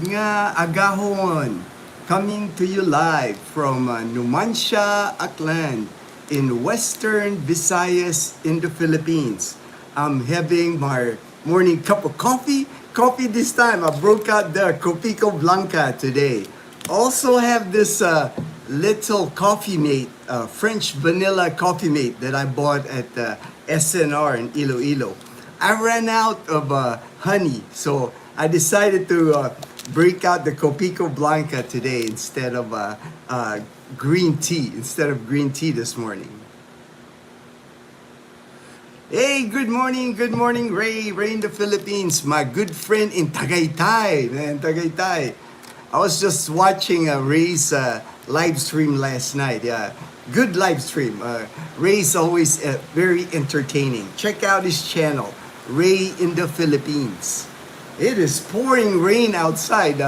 nga agahon, coming to you live from Numancia, Aklan, in Western Visayas in the Philippines. I'm having my morning cup of coffee. Coffee this time, I broke out the Copico Blanca today. Also have this little coffee mate, French vanilla coffee mate that I bought at SNR in Iloilo. I ran out of honey, so I decided to break out the Copico Blanca today instead of green tea, this morning. Hey, good morning, Ray in the Philippines, my good friend in Tagaytay, man, Tagaytay. I was just watching Ray's live stream last night. Yeah, good live stream. Ray's always very entertaining. Check out his channel, Ray in the Philippines. It is pouring rain outside.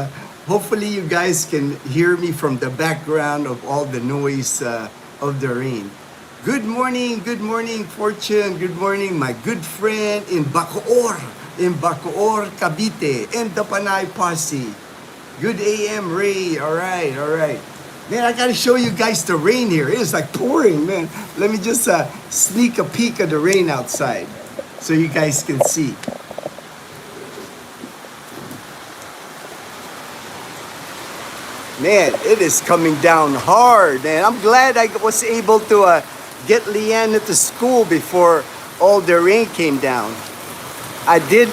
Hopefully you guys can hear me from the background of all the noise of the rain. Good morning, Fortune. Good morning, my good friend in Bacoor, Cavite, and the Panay Posse. Good AM, Ray. All right. Man, I gotta show you guys the rain here. It is like pouring, man. Let me just sneak a peek of the rain outside so you guys can see. Man, it is coming down hard, and I'm glad I was able to get Leanna to school before all the rain came down. I did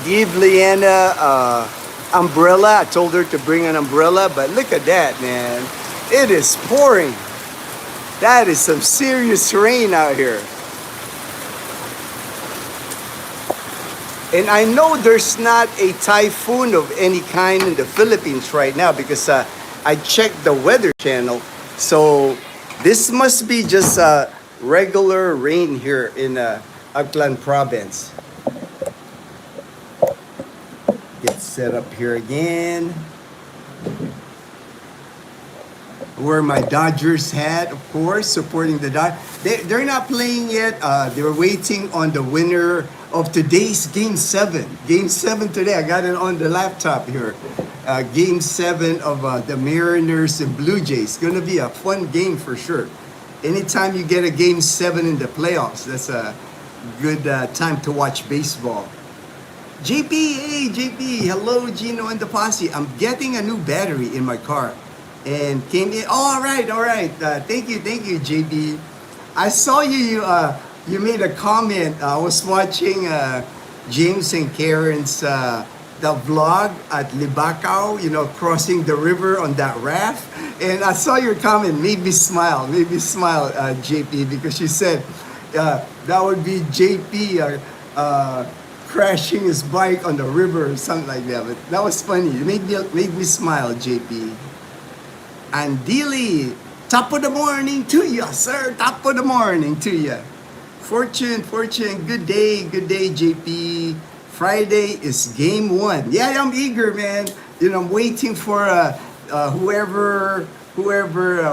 give Leanna umbrella. I told her to bring an umbrella, but look at that, man. It is pouring. That is some serious rain out here. And I know there's not a typhoon of any kind in the Philippines right now because I checked the weather channel. So this must be just regular rain here in Aklan province. Get set up here again. Where my Dodgers hat, of course, supporting the Dodgers. They're not playing yet. They're waiting on the winner of today's Game 7. Game 7 today. I got it on the laptop here. Game 7 of the Mariners and Blue Jays. Going to be a fun game for sure. Anytime you get a Game 7 in the playoffs, that's a good time to watch baseball. JP, hey JP, hello Gino and the posse. I'm getting a new battery in my car and came in. Oh, all right. Thank you, JP. I saw you made a comment. I was watching James and Karen's the vlog at Libacao, crossing the river on that raft. And I saw your comment, made me smile, JP, because you said that would be JP crashing his bike on the river or something like that. But that was funny. It made me smile, JP. And Dilly, top of the morning to you, sir. Top of the morning to you. Fortune, good day, JP. Friday is game 1. Yeah, I'm eager, man. I'm waiting for whoever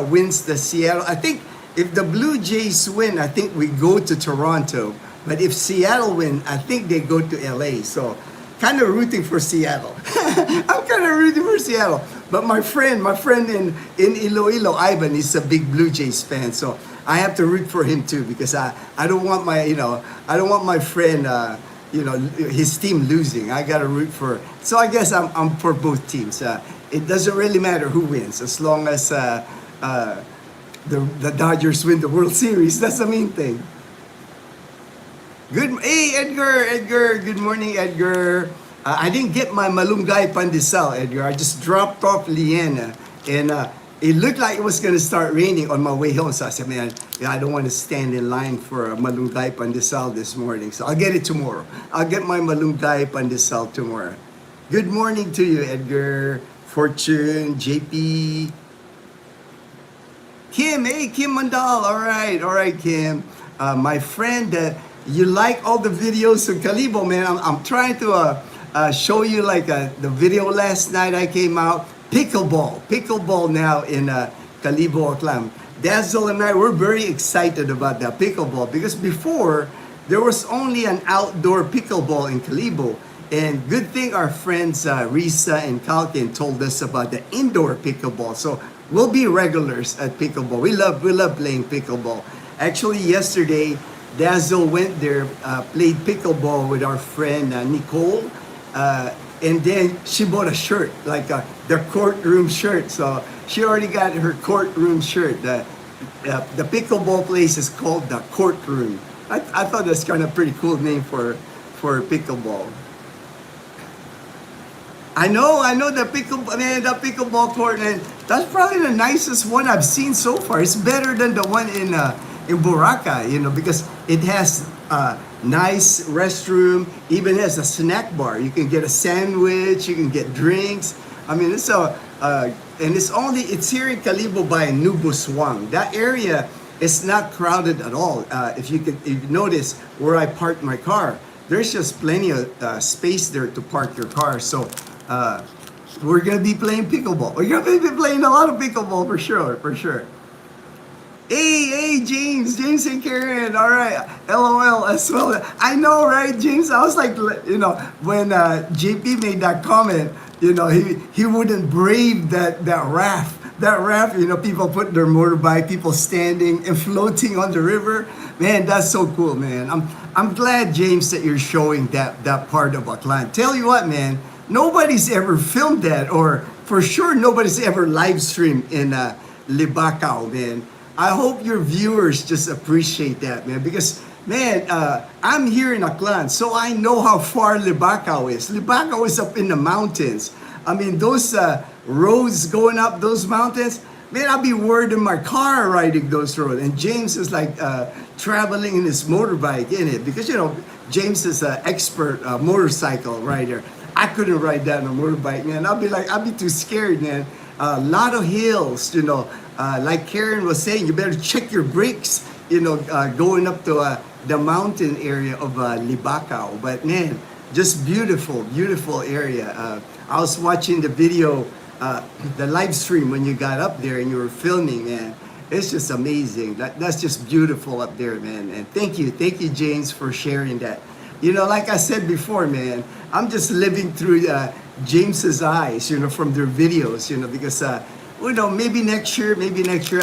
wins the Seattle. I think if the Blue Jays win, I think we go to Toronto. But if Seattle win, I think they go to LA. So kind of rooting for Seattle. I'm kind of rooting for Seattle. But my friend in Iloilo, Ivan, is a big Blue Jays fan. So I have to root for him too because I don't want my friend his team losing. I got to root for. So I guess I'm for both teams. It doesn't really matter who wins as long as the Dodgers win the World Series. That's the main thing. Hey Edgar. Good morning, Edgar. I didn't get my malunggay pandesal, Edgar. I just dropped off Leanna, and it looked like it was gonna start raining on my way home. So I said, man, I don't want to stand in line for a malunggay pandesal this morning. So I'll get it tomorrow. I'll get my malunggay pandesal tomorrow. Good morning to you, Edgar, Fortune, JP, Kim. Hey, Kim Mandal. All right, Kim. My friend. You like all the videos of Kalibo, man. I'm trying to show you the video last night I came out. Pickleball now in Kalibo, Aklan. Dazzle and I, we're very excited about that pickleball because before there was only an outdoor pickleball in Kalibo. And good thing our friends Risa and Kalkin told us about the indoor pickleball. So we'll be regulars at pickleball. We love playing pickleball. Actually, yesterday, Dazzle went there, played pickleball with our friend Nicole, and then she bought a shirt, like the courtroom shirt. So she already got her courtroom shirt. The pickleball place is called the courtroom. I thought that's kind of pretty cool name for pickleball. I know the pickleball court, and that's probably the nicest one I've seen so far. It's better than the one in Boracay, because it has a nice restroom, even has a snack bar. You can get a sandwich, you can get drinks. I mean, and it's here in Kalibo by Nubuswang. That area is not crowded at all. If you notice where I parked my car, there's just plenty of space there to park your car. So we're gonna be playing pickleball. We're gonna be playing a lot of pickleball for sure, for sure. Hey, James and Karen. All right, LOL as well. I know, right, James? I was like, when JP made that comment, he wouldn't brave that raft. That raft, people put their motorbike, people standing and floating on the river. Man, that's so cool, man. I'm glad, James, that you're showing that part of Aklan. Tell you what, man, nobody's ever filmed that, or for sure nobody's ever live streamed in Libacao, man. I hope your viewers just appreciate that, man, because, man, I'm here in Aklan, so I know how far Libacao is. Libacao is up in the mountains. I mean, those roads going up those mountains, man, I'll be worried in my car riding those roads. And James is like traveling in his motorbike in it, because, James is an expert motorcycle rider. I couldn't ride that on a motorbike, man. I'll be too scared, man. A lot of hills, like Karen was saying, you better check your brakes, going up to the mountain area of Libacao. But man, just beautiful, beautiful area. I was watching the video, the live stream when you got up there and you were filming, man. It's just amazing. That's just beautiful up there, man. And thank you, James, for sharing that. Like I said before, man, I'm just living through James's eyes, from their videos, because, maybe next year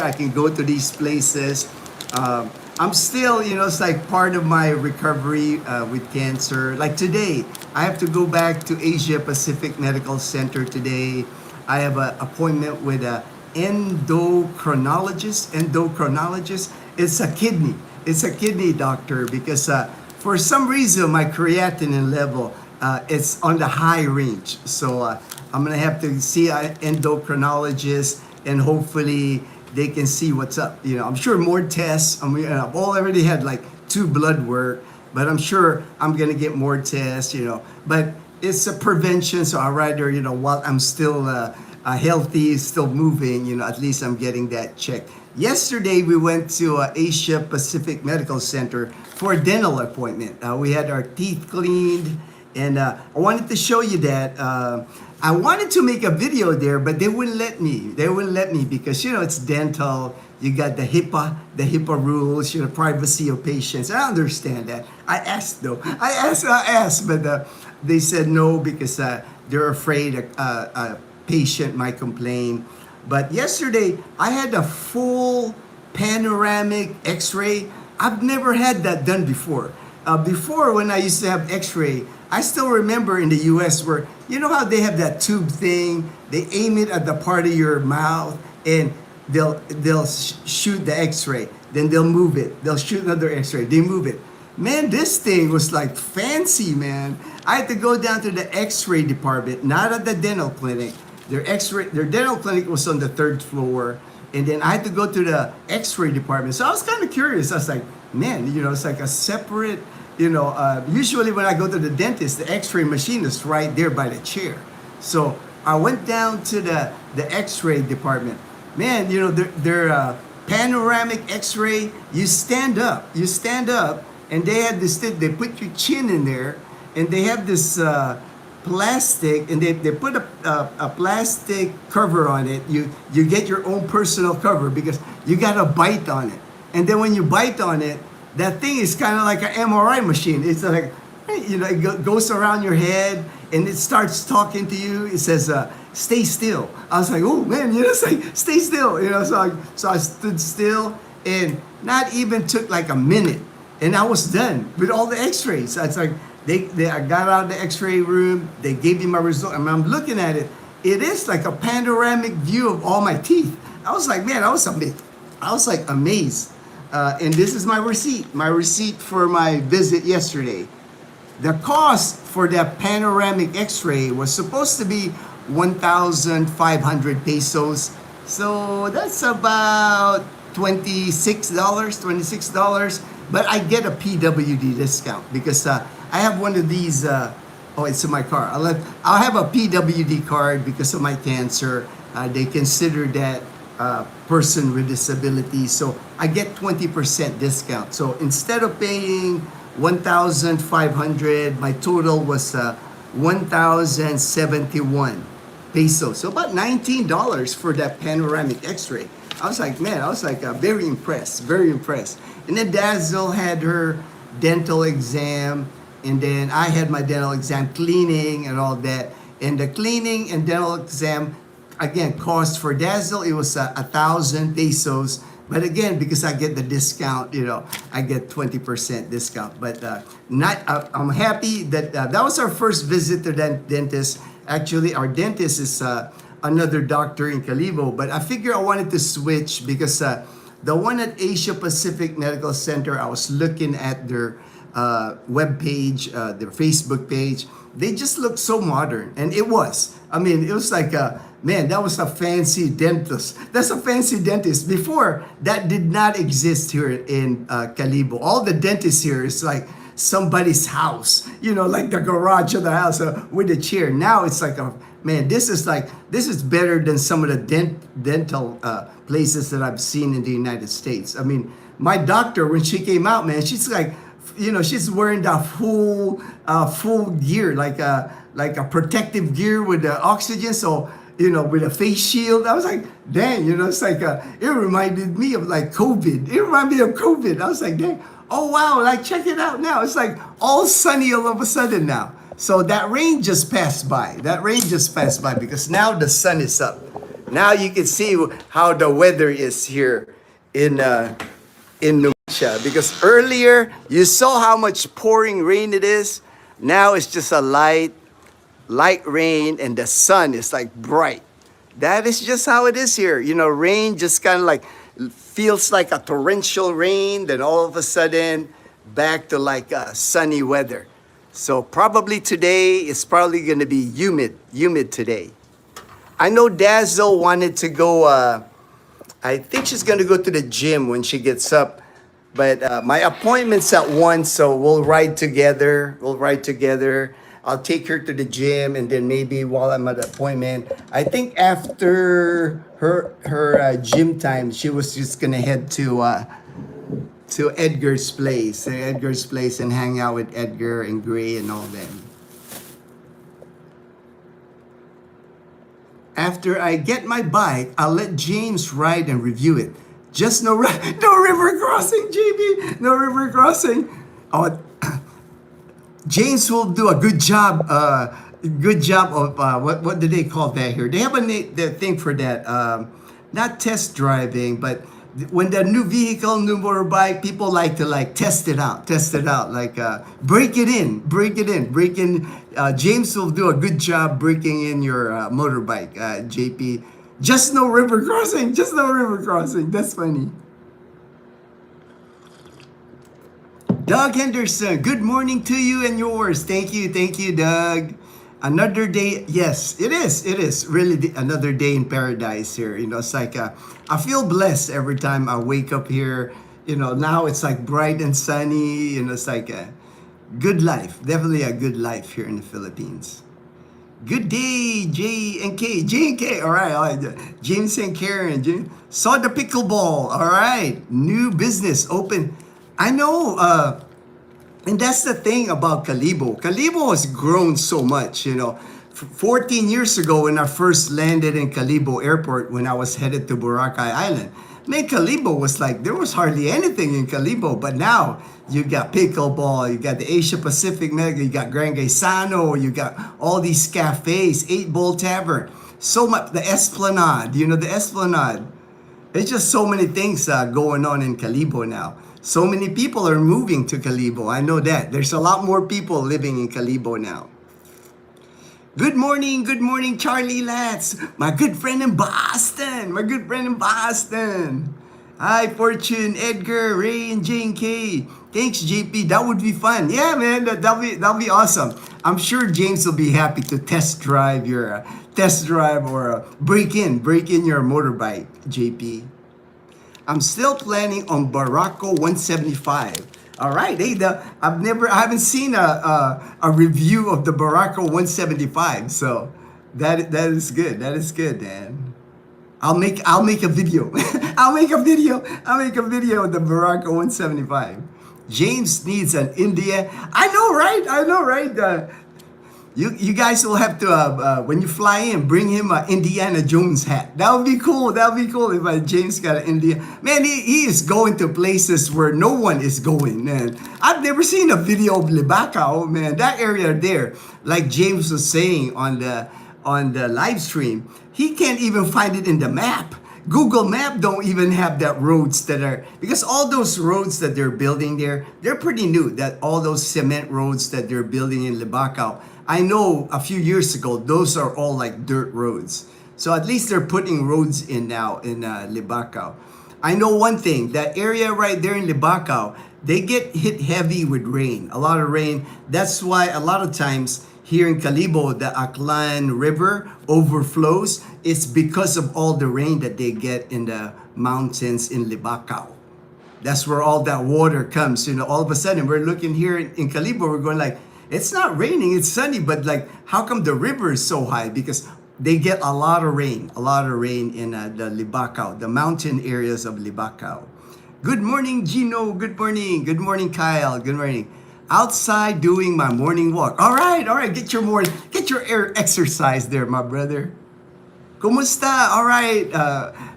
I can go to these places. I'm still, it's like part of my recovery with cancer. Like today, I have to go back to Asia Pacific Medical Center today. I have an appointment with an endocrinologist. It's a kidney doctor, because for some reason my creatinine level it's on the high range. So I'm gonna have to see an endocrinologist, and hopefully they can see what's up. I'm sure more tests. I've already had like 2 blood work, but I'm sure I'm gonna get more tests. But it's a prevention, so I rather while I'm still healthy, still moving, at least I'm getting that checked. Yesterday we went to Asia Pacific Medical Center for a dental appointment. We had our teeth cleaned, and I wanted to show you that. I wanted to make a video there, but they wouldn't let me. Because, it's dental. You got the HIPAA rules, privacy of patients. I understand that. I asked, but they said no, because they're afraid a patient might complain. But yesterday, I had a full panoramic x-ray. I've never had that done before. Before, when I used to have x-ray, I still remember in the US where, how they have that tube thing, they aim it at the part of your mouth, and they'll shoot the x-ray, then they'll move it, they'll shoot another x-ray, they move it. Man, this thing was like fancy, man. I had to go down to the x-ray department, not at the dental clinic. Their dental clinic was on the 3rd floor, and then I had to go to the x-ray department. So I was kind of curious. I was like, man, it's like a separate, usually when I go to the dentist, the x-ray machine is right there by the chair. So I went down to the x-ray department. Man, their panoramic x-ray, you stand up, and they had this thing, they put your chin in there, and they have this plastic, and they put a plastic cover on it. You get your own personal cover, because you got to bite on it. And then when you bite on it, that thing is kind of like an MRI machine. It's like You know, it goes around your head and it starts talking to you. It says, stay still. I was like, oh man, you know, it's like, stay still. You know, so I stood still and not even took like a minute. And I was done with all the x-rays. It's like, I got out of the x-ray room. They gave me my result. And I'm looking at it. It is like a panoramic view of all my teeth. I was like, man, I was amazed. I was like amazed. And this is my receipt for my visit yesterday. The cost for that panoramic x-ray was supposed to be 1,500 pesos. So that's about $26. But I get a PWD discount because I have one of these. Oh, it's in my car. I'll have a PWD card because of my cancer. They consider that person with disability. So I get 20% discount. So instead of paying 1,500, my total was 1,071 pesos. So about $19 for that panoramic x-ray. I was like, man, very impressed, very impressed. And then Dazzle had her dental exam, and then I had my dental exam, cleaning and all that. And the cleaning and dental exam, again, cost for Dazzle, it was 1,000 pesos. But again, because I get the discount, you know, I get 20% discount. But I'm happy that that was our first visit to the dentist. Actually, our dentist is another doctor in Kalibo. But I figure I wanted to switch because the one at Asia Pacific Medical Center, I was looking at their web page, their Facebook page. They just look so modern, and it was. I mean, it was like, man, that was a fancy dentist. That's a fancy dentist. Before, that did not exist here in Kalibo. All the dentists here is like somebody's house, you know, like the garage of the house with a chair. Now it's like man, this is better than some of the dental places that I've seen in the United States. I mean, my doctor, when she came out, man, she's like, you know, she's wearing the full gear, like a protective gear with the oxygen. So, you know, with a face shield. I was like, dang, you know, it's like, it reminded me of like COVID. It reminded me of COVID. I was like, dang, oh wow, like check it out now. It's like all sunny all of a sudden now. So that rain just passed by. Because now the sun is up. Now you can see how the weather is here in Numancia. Because earlier you saw how much pouring rain it is. Now it's just a light rain, and the sun is like bright. That is just how it is here. You know, rain just kind of like feels like a torrential rain, then all of a sudden back to like sunny weather. So probably today is probably going to be humid today. I know Dazzle wanted to go, I think she's going to go to the gym when she gets up. But my appointment's at 1, so we'll ride together. I'll take her to the gym, and then maybe while I'm at the appointment, I think after her gym time, she was just gonna head to Edgar's place, and hang out with Edgar and Gray and all them. After I get my bike, I'll let James ride and review it. Just no river crossing, JB. No river crossing. Oh, James will do a good job. Good job of what do they call that here? They have the thing for that. Not test driving, but when the new vehicle, new motorbike, people like to like test it out, like break it in. James will do a good job breaking in your motorbike, JP. Just no river crossing. That's funny. Doug Henderson, good morning to you and yours. Thank you, Doug. Another day, yes, it is really another day in paradise here. You know, it's like I feel blessed every time I wake up here. You know, now it's like bright and sunny. You know, it's like a good life, definitely a good life here in the Philippines. Good day, J and K. All right. James and Karen. Saw the pickleball. All right. New business open. I know, and that's the thing about Kalibo. Kalibo has grown so much, you know. 14 years ago when I first landed in Kalibo Airport when I was headed to Boracay Island, Man, Kalibo was like, there was hardly anything in Kalibo, but now you got pickleball, you got the Asia Pacific Mega, you got Grand Gaisano, you got all these cafes, 8 Ball Tavern, so much, the Esplanade, the Esplanade. It's just so many things going on in Kalibo now. So many people are moving to Kalibo. I know that. There's a lot more people living in Kalibo now. Good morning, Charlie Latz, my good friend in Boston, Hi, Fortune, Edgar, Ray, and Jane K. Thanks, JP. That would be fun. Yeah, man, that'll be awesome. I'm sure James will be happy to test drive or break in your motorbike, JP. I'm still planning on Barako 175. All right, hey, I haven't seen a review of the Barako 175, so that is good. That is good, man. I'll make a video. I'll make a video of the Barako 175. James needs an India. I know, right? You guys will have to when you fly in, bring him an Indiana Jones hat. That would be cool. If James got an India. Man, he is going to places where no one is going, man. I've never seen a video of Libacao, man. That area there, like James was saying on the live stream, he can't even find it in the map. Google Map don't even have that roads that are, because all those roads that they're building there, they're pretty new. That all those cement roads that they're building in Libacao, I know a few years ago, those are all like dirt roads. So at least they're putting roads in now in Libacao. I know one thing, that area right there in Libacao, they get hit heavy with rain, a lot of rain. That's why a lot of times here in Kalibo, the Aklan River overflows. It's because of all the rain that they get in the mountains in Libacao. That's where all that water comes. All of a sudden, we're looking here in Kalibo, we're going like, it's not raining, it's sunny, but like, how come the river is so high? Because they get a lot of rain in the Libacao, the mountain areas of Libacao. Good morning, Gino. Good morning, Kyle. Good morning. Outside doing my morning walk. All right. Get your air exercise there, my brother. Kumusta? All right,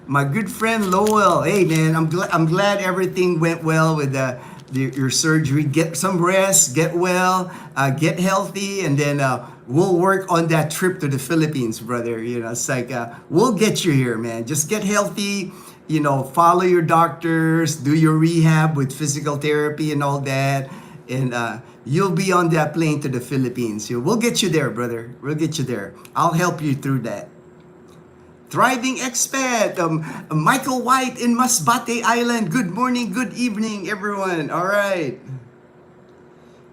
my good friend Lowell. Hey, man, I'm glad everything went well with your surgery. Get some rest, get well, get healthy, and then we'll work on that trip to the Philippines, brother. It's like we'll get you here, man. Just get healthy. Follow your doctors, do your rehab with physical therapy and all that. And you'll be on that plane to the Philippines. We'll get you there, brother. We'll get you there. I'll help you through that. Thriving expat, Michael White in Masbate Island. Good morning, good evening, everyone. All right.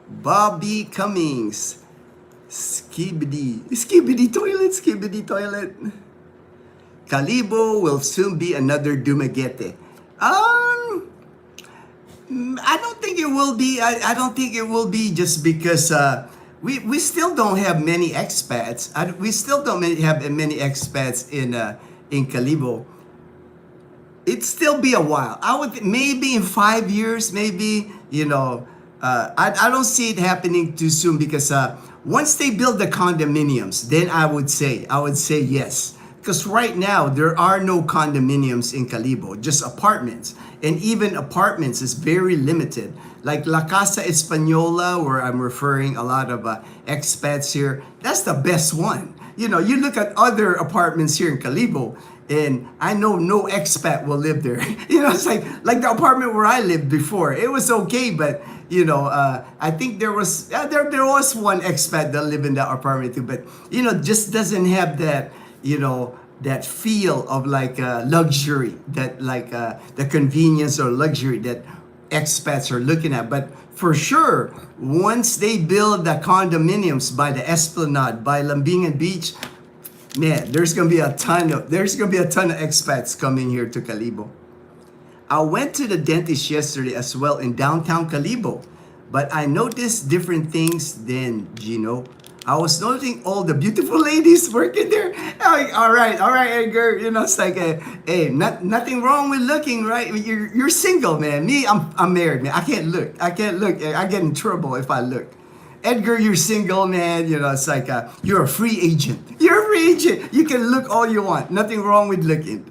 Bobby Cummings. Skibidi toilet. Kalibo will soon be another Dumaguete. I don't think it will be. I don't think it will be just because we still don't have many expats. We still don't have many expats in Kalibo. It'd still be a while. I would maybe in 5 years, maybe I don't see it happening too soon because once they build the condominiums, then I would say yes. Because right now, there are no condominiums in Kalibo, just apartments. And even apartments is very limited. Like La Casa Española, where I'm referring a lot of expats here, that's the best one. You look at other apartments here in Kalibo, and I know no expat will live there. It's like the apartment where I lived before. It was okay, but I think there was one expat that lived in that apartment too, but just doesn't have that that feel of like luxury, that like the convenience or luxury that expats are looking at. But for sure, once they build the condominiums by the Esplanade, by Lambingan Beach, man, there's gonna be a ton of expats coming here to Kalibo. I went to the dentist yesterday as well in downtown Kalibo, but I noticed different things then, Gino. I was noticing all the beautiful ladies working there. All right, Edgar. It's like, hey, nothing wrong with looking, right? You're single, man. Me, I'm married, man. I can't look. I get in trouble if I look. Edgar, you're single, man. It's like you're a free agent. You can look all you want. Nothing wrong with looking.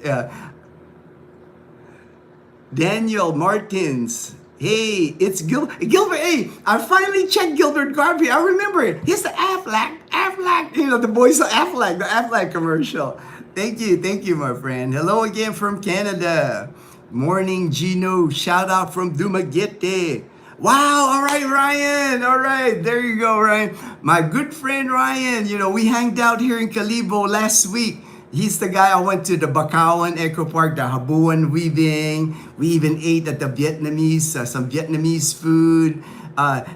Daniel Martins. Hey, it's Gilbert. Hey, I finally checked Gilbert Garvey. I remember it. He's the Aflac. You know, the voice of Aflac, the Aflac commercial. Thank you, my friend. Hello again from Canada. Morning, Gino. Shout out from Dumaguete. Wow, all right, Ryan. All right, there you go, Ryan. My good friend Ryan, you know, we hanged out here in Kalibo last week. He's the guy I went to the Bakawan Eco Park, the Habuan weaving. We even ate at the Vietnamese, some Vietnamese food.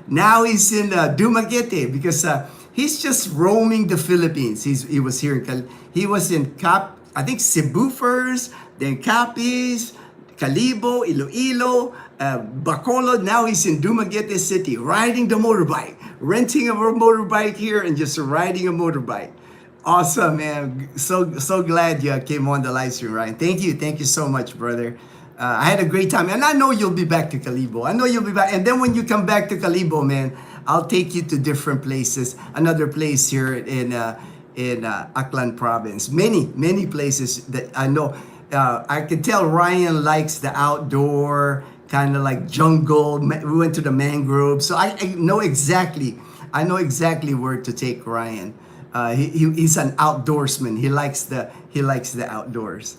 Now he's in Dumaguete because he's just roaming the Philippines. He was here he was in I think Cebu first, then Capiz, Kalibo, Iloilo, Bacolod. Now he's in Dumaguete City, riding the motorbike, renting a motorbike here and just riding a motorbike. Awesome, man. So glad you came on the live stream, Ryan. Thank you so much, brother. I had a great time, and I know you'll be back to Kalibo. I know you'll be back, and then when you come back to Kalibo, man, I'll take you to different places. Another place here in Aklan Province. Many places that I know. I can tell Ryan likes the outdoor, kind of like jungle. We went to the mangrove, so I know exactly. I know exactly where to take Ryan. He's an outdoorsman. He likes the outdoors.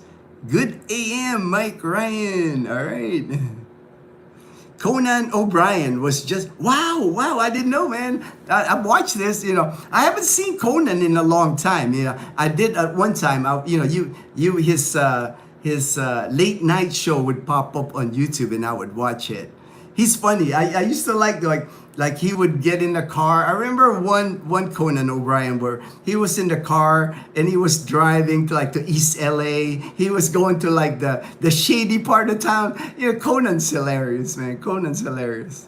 Good AM, Mike Ryan. All right. Conan O'Brien was just wow. I didn't know, man. I've watched this. You know, I haven't seen Conan in a long time. You know, I did at one time. His late night show would pop up on YouTube, and I would watch it. He's funny. I used to like he would get in the car. I remember one Conan O'Brien where he was in the car and he was driving to East LA. He was going to like the shady part of town. You know, Conan's hilarious, man. Conan's hilarious.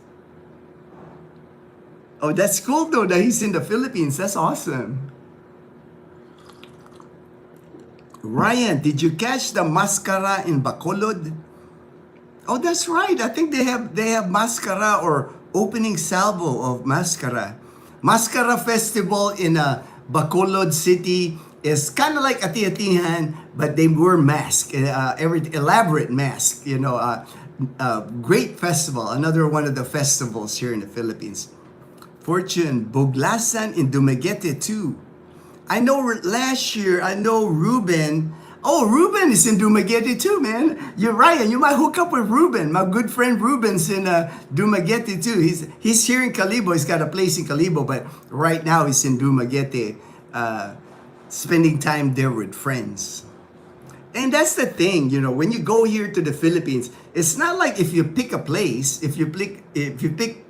Oh, that's cool though that he's in the Philippines. That's awesome. Ryan, did you catch the mascara in Bacolod? Oh, that's right. I think they have mascara or opening salvo of mascara. Mascara festival in Bacolod City is kind of like Ati-Atihan, but they wear mask, every elaborate mask. You know, great festival. Another one of the festivals here in the Philippines. Fortune Buglasan in Dumaguete too. I know last year, I know Ruben. Oh, Ruben is in Dumaguete too, man. You're right, and you might hook up with Ruben. My good friend Ruben's in Dumaguete too. He's here in Kalibo. He's got a place in Kalibo, but right now he's in Dumaguete, spending time there with friends. And that's the thing, you know, when you go here to the Philippines, it's not like if you pick a place, if you pick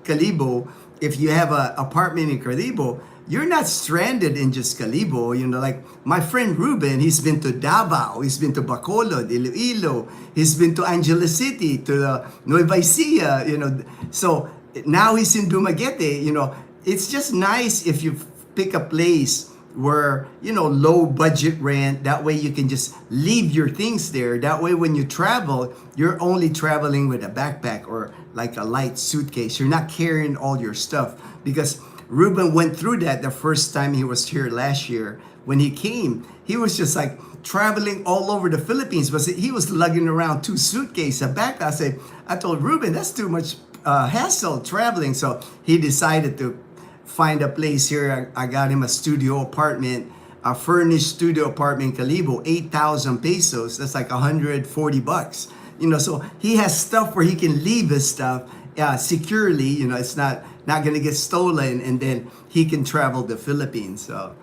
Kalibo, if you have an apartment in Kalibo, you're not stranded in just Kalibo. You know, like my friend Ruben, he's been to Davao, he's been to Bacolod, Iloilo, he's been to Angeles City, to Nueva Ecija, you know. So now he's in Dumaguete, you know. It's just nice if you pick a place where, you know, low budget rent. That way you can just leave your things there. That way when you travel, you're only traveling with a backpack or like a light suitcase. You're not carrying all your stuff, because Ruben went through that the first time he was here last year. When he came, he was just like traveling all over the Philippines, but he was lugging around 2 suitcases, a backpack. I told Ruben, that's too much hassle traveling. So he decided to find a place here. I got him a studio apartment, a furnished studio apartment in Kalibo, 8,000 pesos. That's like 140 bucks. You know, so he has stuff where he can leave his stuff securely. You know, it's not going to get stolen, and then he can travel the Philippines. So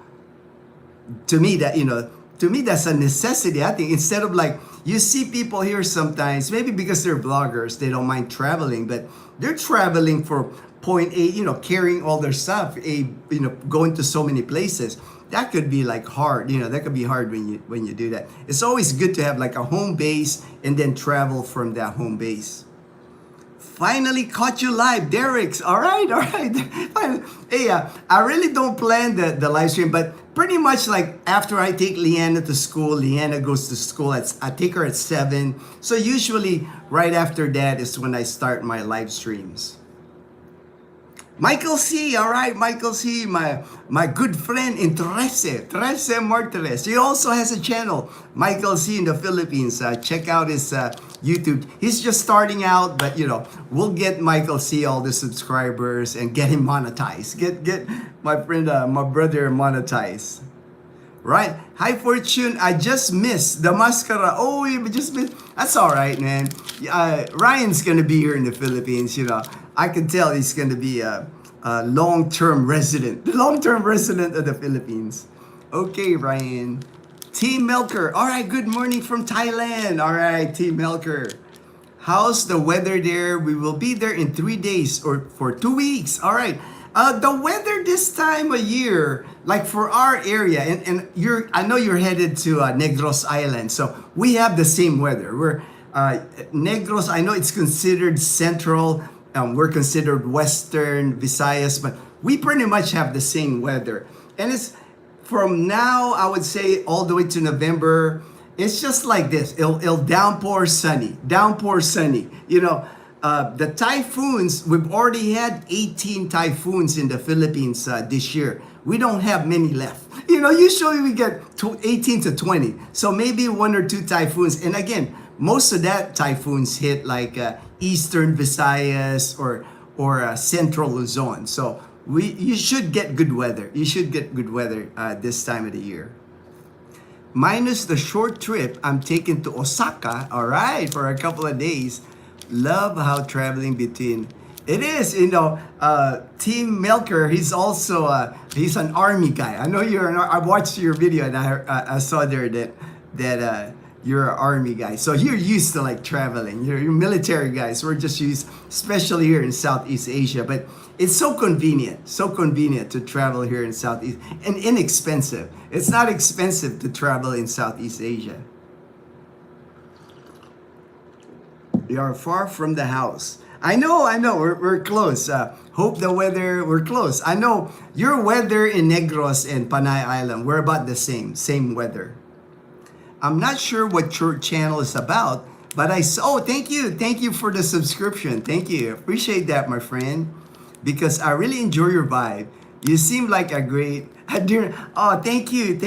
to me, that's a necessity. I think instead of like, you see people here sometimes, maybe because they're vloggers, they don't mind traveling, but they're traveling for point A, you know, carrying all their stuff, going to so many places. That could be like hard, you know, that could be hard when you do that. It's always good to have like a home base and then travel from that home base. Finally caught you live, Derek's. All right. Hey, I really don't plan the live stream, but pretty much like after I take Leanna to school, Leanna goes to school, I take her at 7. So usually right after that is when I start my live streams. Michael C. All right, Michael C. My good friend in Trece Martires. He also has a channel, Michael C. in the Philippines. Check out his YouTube. He's just starting out, but we'll get Michael C. all the subscribers and get him monetized. Get my friend, my brother monetized. Right? High Fortune, I just missed the mascara. Oh, you just missed. That's all right, man. Ryan's going to be here in the Philippines, I can tell he's going to be a long-term resident. Long-term resident of the Philippines. Okay, Ryan. Team Melker. All right, good morning from Thailand. All right, Team Melker. How's the weather there? We will be there in 3 days or for 2 weeks. All right. The weather this time of year, like for our area, and I know you're headed to Negros Island, so we have the same weather. We're Negros. I know it's considered central. We're considered Western Visayas, but we pretty much have the same weather. And it's from now, I would say, all the way to November. It's just like this. It'll downpour sunny, downpour sunny. The typhoons, we've already had 18 typhoons in the Philippines this year. We don't have many left. Usually we get 18 to 20. So maybe 1 or 2 typhoons. And again, most of that typhoons hit like Eastern Visayas or Central Luzon. So you should get good weather. You should get good weather this time of the year. Minus the short trip I'm taking to Osaka, all right, for a couple of days. Love how traveling between it is, Team Melker. He's also he's an army guy. I know I watched your video and I saw there that you're an army guy. So you're used to like traveling. You're military guys. We're just used, especially here in Southeast Asia. But it's so convenient to travel here in Southeast and inexpensive. It's not expensive to travel in Southeast Asia. We are far from the house. I know. We're close. Hope the weather, we're close. I know your weather in Negros and Panay Island, we're about the same weather. I'm not sure what your channel is about, but I saw, thank you for the subscription. Thank you. Appreciate that, my friend, because I really enjoy your vibe. You seem like a great, oh, thank you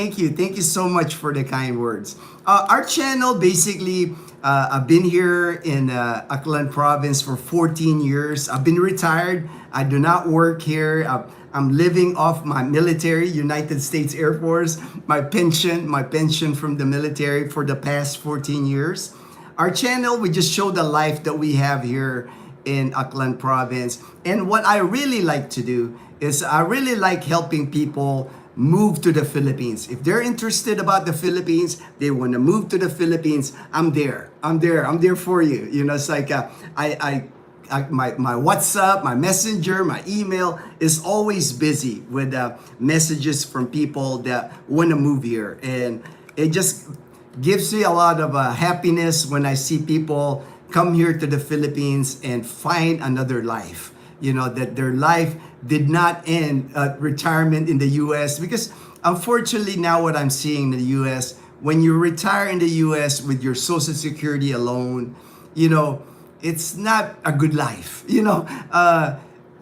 so much for the kind words. Our channel basically, I've been here in Aklan province for 14 years. I've been retired. I do not work here. I'm living off my military, United States Air Force, my pension from the military for the past 14 years. Our channel, we just show the life that we have here in Aklan province. And what I really like to do is I really like helping people move to the Philippines. If they're interested about the Philippines, they want to move to the Philippines, I'm there for you. It's like my WhatsApp, my Messenger, my email is always busy with messages from people that want to move here. And it just gives me a lot of happiness when I see people come here to the Philippines and find another life. That their life did not end at retirement in the US, because unfortunately now what I'm seeing in the US, when you retire in the US with your Social Security alone, it's not a good life.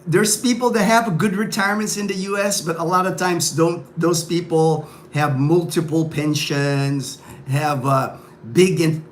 There's people that have good retirements in the US, but a lot of times those people have multiple pensions, have big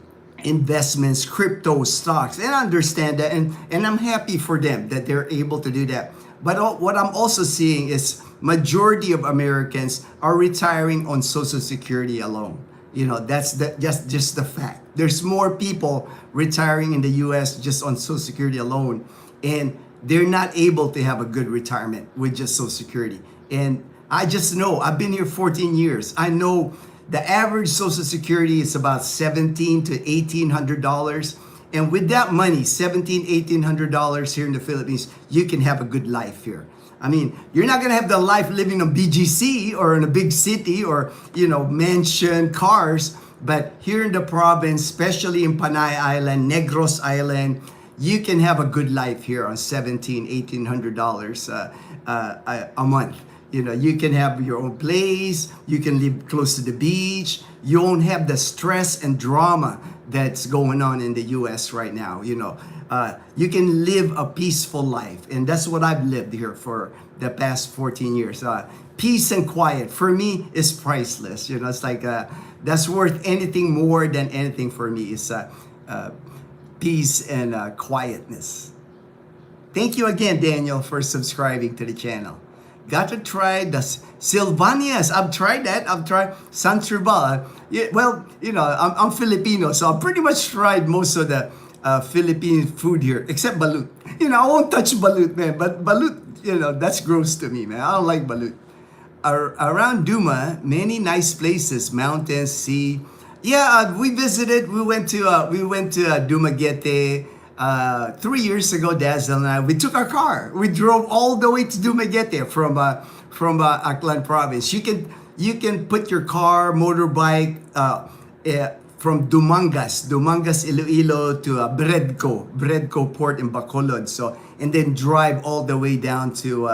investments, crypto stocks, and I understand that, and I'm happy for them that they're able to do that. But what I'm also seeing is majority of Americans are retiring on Social Security alone. That's just the fact. There's more people retiring in the US just on Social Security alone, and they're not able to have a good retirement with just Social Security. And I just know, I've been here 14 years. I know the average Social Security is about $1,700 to $1,800. And with that money, $1,700, $1,800 here in the Philippines, you can have a good life here. I mean, you're not going to have the life living on BGC or in a big city or, mansion, cars. But here in the province, especially in Panay Island, Negros Island, you can have a good life here on $1,700, $1,800 a month. You can have your own place. You can live close to the beach. You won't have the stress and drama that's going on in the U.S. right now. You can live a peaceful life, and that's what I've lived here for the past 14 years. Peace and quiet for me is priceless. It's like that's worth anything more than anything for me is peace and quietness. Thank you again, Daniel, for subscribing to the channel. Got to try the Sylvanias. I've tried that. I've tried San Tribal. Yeah, well, I'm Filipino, so I've pretty much tried most of the Philippine food here, except balut. I won't touch balut, man. But balut, that's gross to me, man. I don't like balut. Around Duma, many nice places, mountains, sea. Yeah, we visited. We went to Dumaguete 3 years ago. Dazzle and I. We took our car. We drove all the way to Dumaguete from Aklan Province. You can put your car, motorbike from Dumangas, Iloilo to Bredco Port in Bacolod. So and then drive all the way down to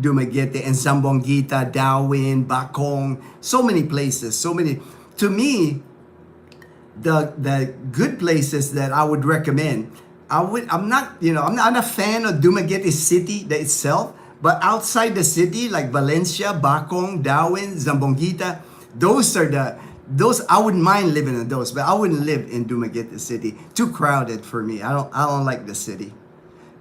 Dumaguete and Zambonguita, Dawin, Bacong, so many places, so many. To me, the good places that I would recommend, I'm not a fan of Dumaguete City itself, but outside the city like Valencia, Bacong, Dawin, Zambonguita, those I wouldn't mind living in those, but I wouldn't live in Dumaguete City. Too crowded for me. I don't like the city.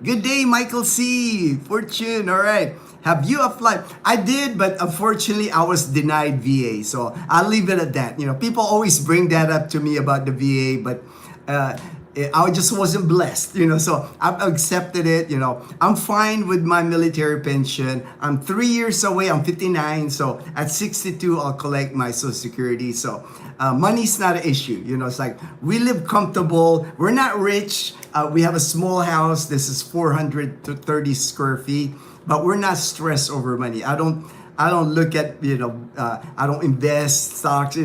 Good day, Michael C. Fortune, all right. Have you applied? I did, but unfortunately, I was denied VA. So I'll leave it at that. People always bring that up to me about the VA, but I just wasn't blessed. So I've accepted it. I'm fine with my military pension. I'm 3 years away. I'm 59. So at 62, I'll collect my Social Security. So money's not an issue. It's like we live comfortable. We're not rich. We have a small house. This is 430 square feet. But we're not stressed over money. I don't look at, I don't invest stocks,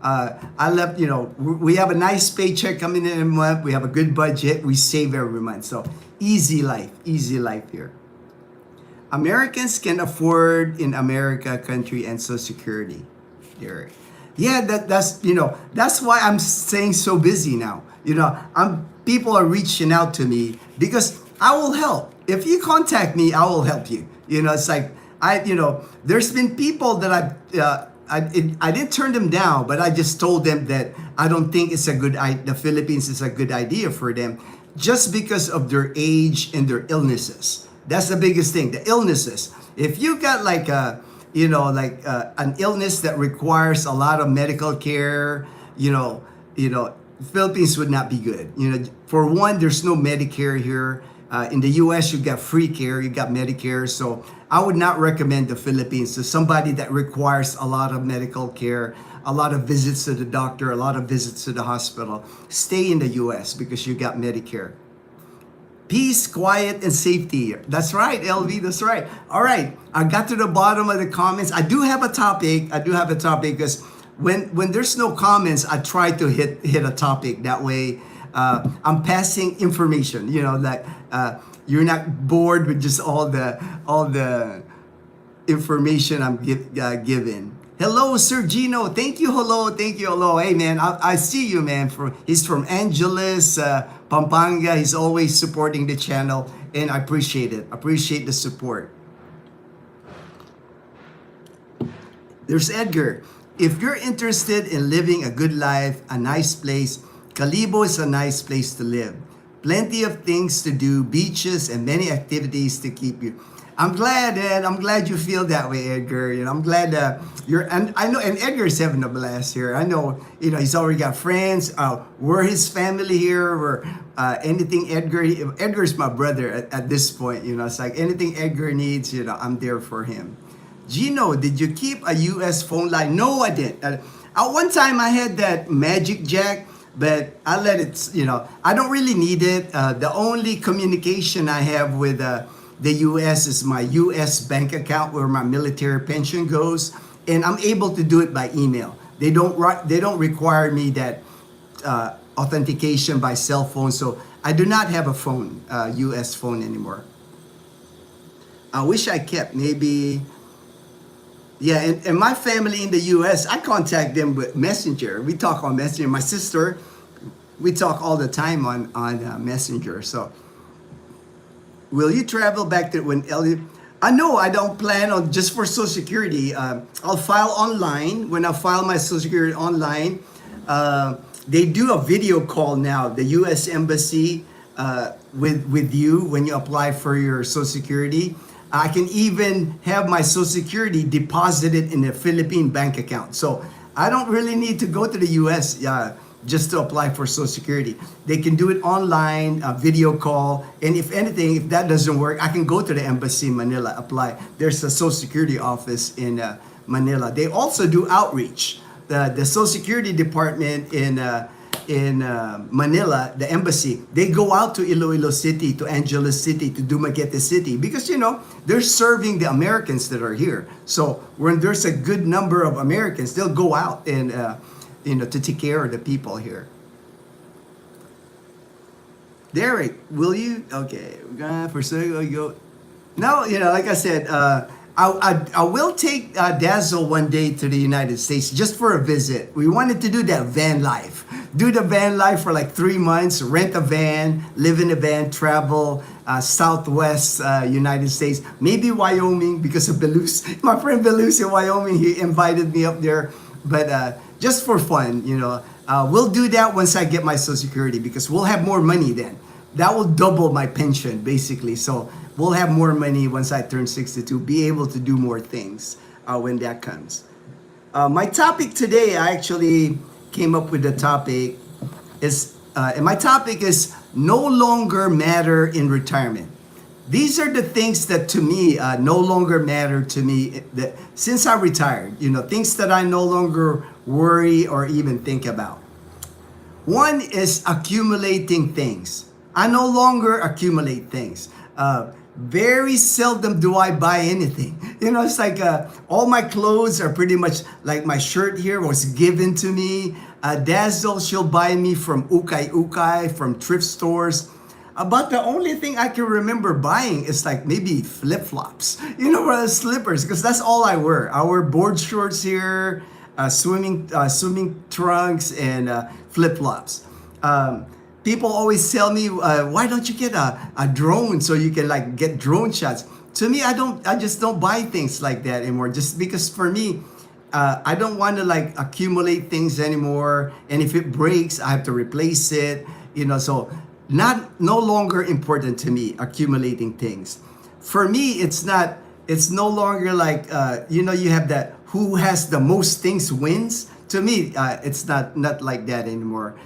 I left, we have a nice paycheck coming in a month. We have a good budget. We save every month. So easy life here. Americans can afford in America country and Social Security. Derek. Yeah, that's why I'm staying so busy now. People are reaching out to me because I will help. If you contact me, I will help you. It's like there's been people that I didn't turn them down, but I just told them that I don't think the Philippines is a good idea for them, just because of their age and their illnesses. That's the biggest thing, the illnesses. If you got like an illness that requires a lot of medical care, Philippines would not be good. For one, there's no Medicare here. In the US, you got free care, you got Medicare. So I would not recommend the Philippines to somebody that requires a lot of medical care, a lot of visits to the doctor, a lot of visits to the hospital. Stay in the US because you got Medicare. Peace, quiet, and safety. That's right, LV, that's right. All right, I got to the bottom of the comments. I do have a topic because when there's no comments, I try to hit a topic. That way, I'm passing information, you're not bored with just all the information I'm given. Hello, Sir Gino. Thank you. Hello. Hey, man, I see you, man. He's from Angeles, Pampanga. He's always supporting the channel, and I appreciate it. Appreciate the support. There's Edgar. If you're interested in living a good life, a nice place, Kalibo is a nice place to live. Plenty of things to do, beaches, and many activities to keep you. I'm glad, Ed. I'm glad you feel that way, Edgar. I'm glad and I know, and Edgar's having a blast here. I know, he's already got friends. We're his family here. We're anything Edgar's my brother at this point. It's like anything Edgar needs, I'm there for him. Gino, did you keep a U.S. phone line? No, I didn't. At one time, I had that Magic Jack. But I let it, I don't really need it. The only communication I have with the U.S. is my U.S. bank account where my military pension goes, and I'm able to do it by email. They don't require me that authentication by cell phone, so I do not have a phone, U.S. phone anymore. I wish I kept maybe. Yeah, and my family in the U.S., I contact them with Messenger. We talk on Messenger. My sister, we talk all the time on Messenger. So, will you travel back to when Elliot? I know I don't plan on just for Social Security. I'll file online. When I file my Social Security online, they do a video call now. The U.S. Embassy with you when you apply for your Social Security. I can even have my Social Security deposited in a Philippine bank account. So I don't really need to go to the U.S. Just to apply for Social Security. They can do it online, a video call, and if anything, if that doesn't work, I can go to the embassy in Manila, apply. There's a Social Security office in Manila. They also do outreach. The Social Security department in Manila, the embassy, they go out to Iloilo City, to Angeles City, to Dumaguete City, because they're serving the Americans that are here. So when there's a good number of Americans, they'll go out and to take care of the people here. Derek, will you? Okay, for sure go. No, like I said, I will take Dazzle one day to the United States just for a visit. We wanted to do that van life. Do the van life for like 3 months, rent a van, live in a van, travel Southwest United States, maybe Wyoming because of Belus. My friend Belus in Wyoming, he invited me up there. But just for fun, we'll do that once I get my Social Security because we'll have more money then. That will double my pension basically. So we'll have more money once I turn 62, be able to do more things when that comes. My topic today, I actually came up with the topic and my topic is no longer matter in retirement. These are the things that to me no longer matter to me since I retired. Things that I no longer worry or even think about. One is accumulating things. I no longer accumulate things. Very seldom do I buy anything. It's like all my clothes are pretty much like my shirt here was given to me. Dazzle, she'll buy me from Ukay Ukay, from thrift stores. About the only thing I can remember buying is like maybe flip-flops, slippers, because that's all I wear. I wear board shorts here, swimming trunks, and flip-flops. People always tell me, why don't you get a drone so you can like get drone shots? To me, I just don't buy things like that anymore. Just because for me, I don't want to like accumulate things anymore. And if it breaks, I have to replace it. So no longer important to me accumulating things. For me, it's no longer like you have that who has the most things wins. To me, it's not like that anymore.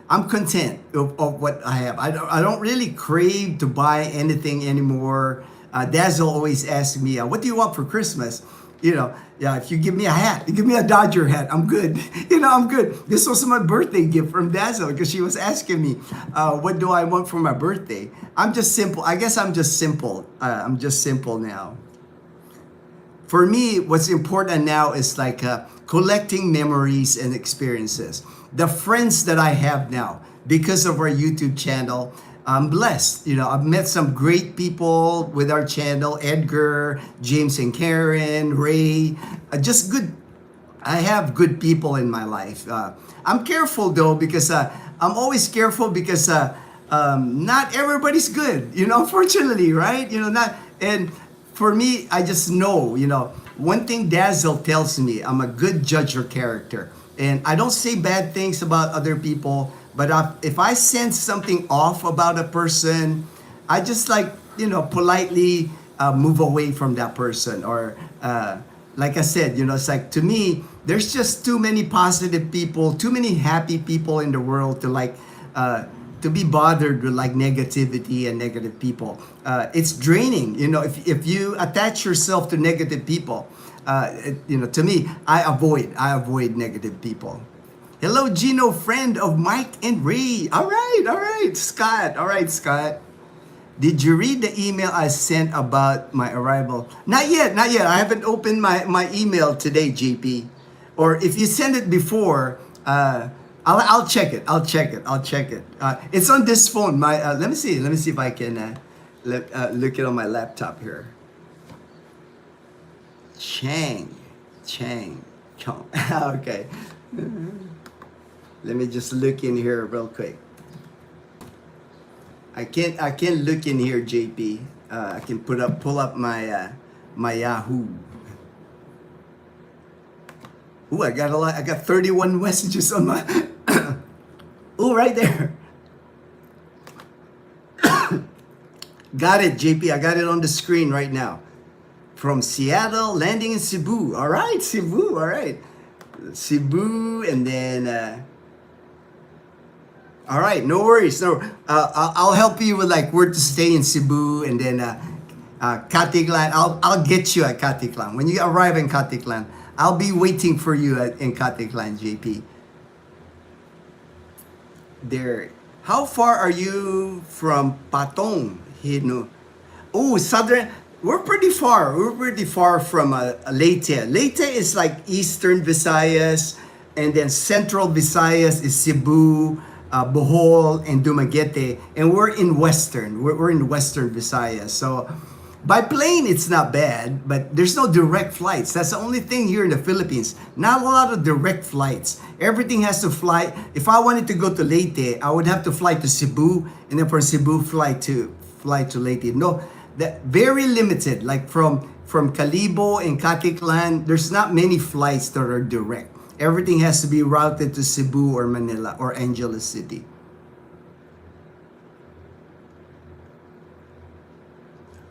I'm content of what I have. I don't really crave to buy anything anymore. Dazzle always asks me, what do you want for Christmas? If you give me a hat, you give me a Dodger hat, I'm good. I'm good. This was my birthday gift from Dazzle because she was asking me, what do I want for my birthday? I'm just simple. I guess I'm just simple. I'm just simple now. For me, what's important now is like collecting memories and experiences. The friends that I have now because of our YouTube channel, I'm blessed. I've met some great people with our channel, Edgar, James and Karen, Ray, just good. I have good people in my life. I'm careful though because I'm always careful because not everybody's good, unfortunately, right? And for me, I just know, one thing Dazzle tells me, I'm a good judge of character. And I don't say bad things about other people, but if I sense something off about a person, I just politely move away from that person. Or like I said, it's like to me, there's just too many positive people, too many happy people in the world to be bothered with like negativity and negative people. It's draining, if you attach yourself to negative people. To me, I avoid negative people. Hello, Gino, friend of Mike and Ray. All right, Scott. All right, Scott. Did you read the email I sent about my arrival? Not yet. I haven't opened my email today, JP. Or if you send it before, I'll check it. I'll check it. It's on this phone. Let me see if I can look it on my laptop here. Chang. Okay. Let me just look in here real quick. I can't look in here, JP. I can pull up my my Yahoo. Ooh, I got a lot. I got 31 messages on my. Ooh, right there. Got it, JP. I got it on the screen right now. From Seattle, landing in Cebu. All right, Cebu. All right, Cebu, and then. All right, no worries. No, I'll help you with like where to stay in Cebu, and then Caticlan. I'll get you at Caticlan when you arrive in Caticlan. I'll be waiting for you in Caticlan, JP. There. How far are you from Patong, Hino? Oh, southern. We're pretty far. We're pretty far from Leyte. Leyte is like eastern Visayas, and then central Visayas is Cebu, Bohol, and Dumaguete, and we're in western. We're in western Visayas. So by plane, it's not bad, but there's no direct flights. That's the only thing here in the Philippines. Not a lot of direct flights. Everything has to fly. If I wanted to go to Leyte, I would have to fly to Cebu, and then from Cebu fly to Leyte. No, that very limited. Like from Calibo and Caticlan, there's not many flights that are direct. Everything has to be routed to Cebu or Manila or Angeles City.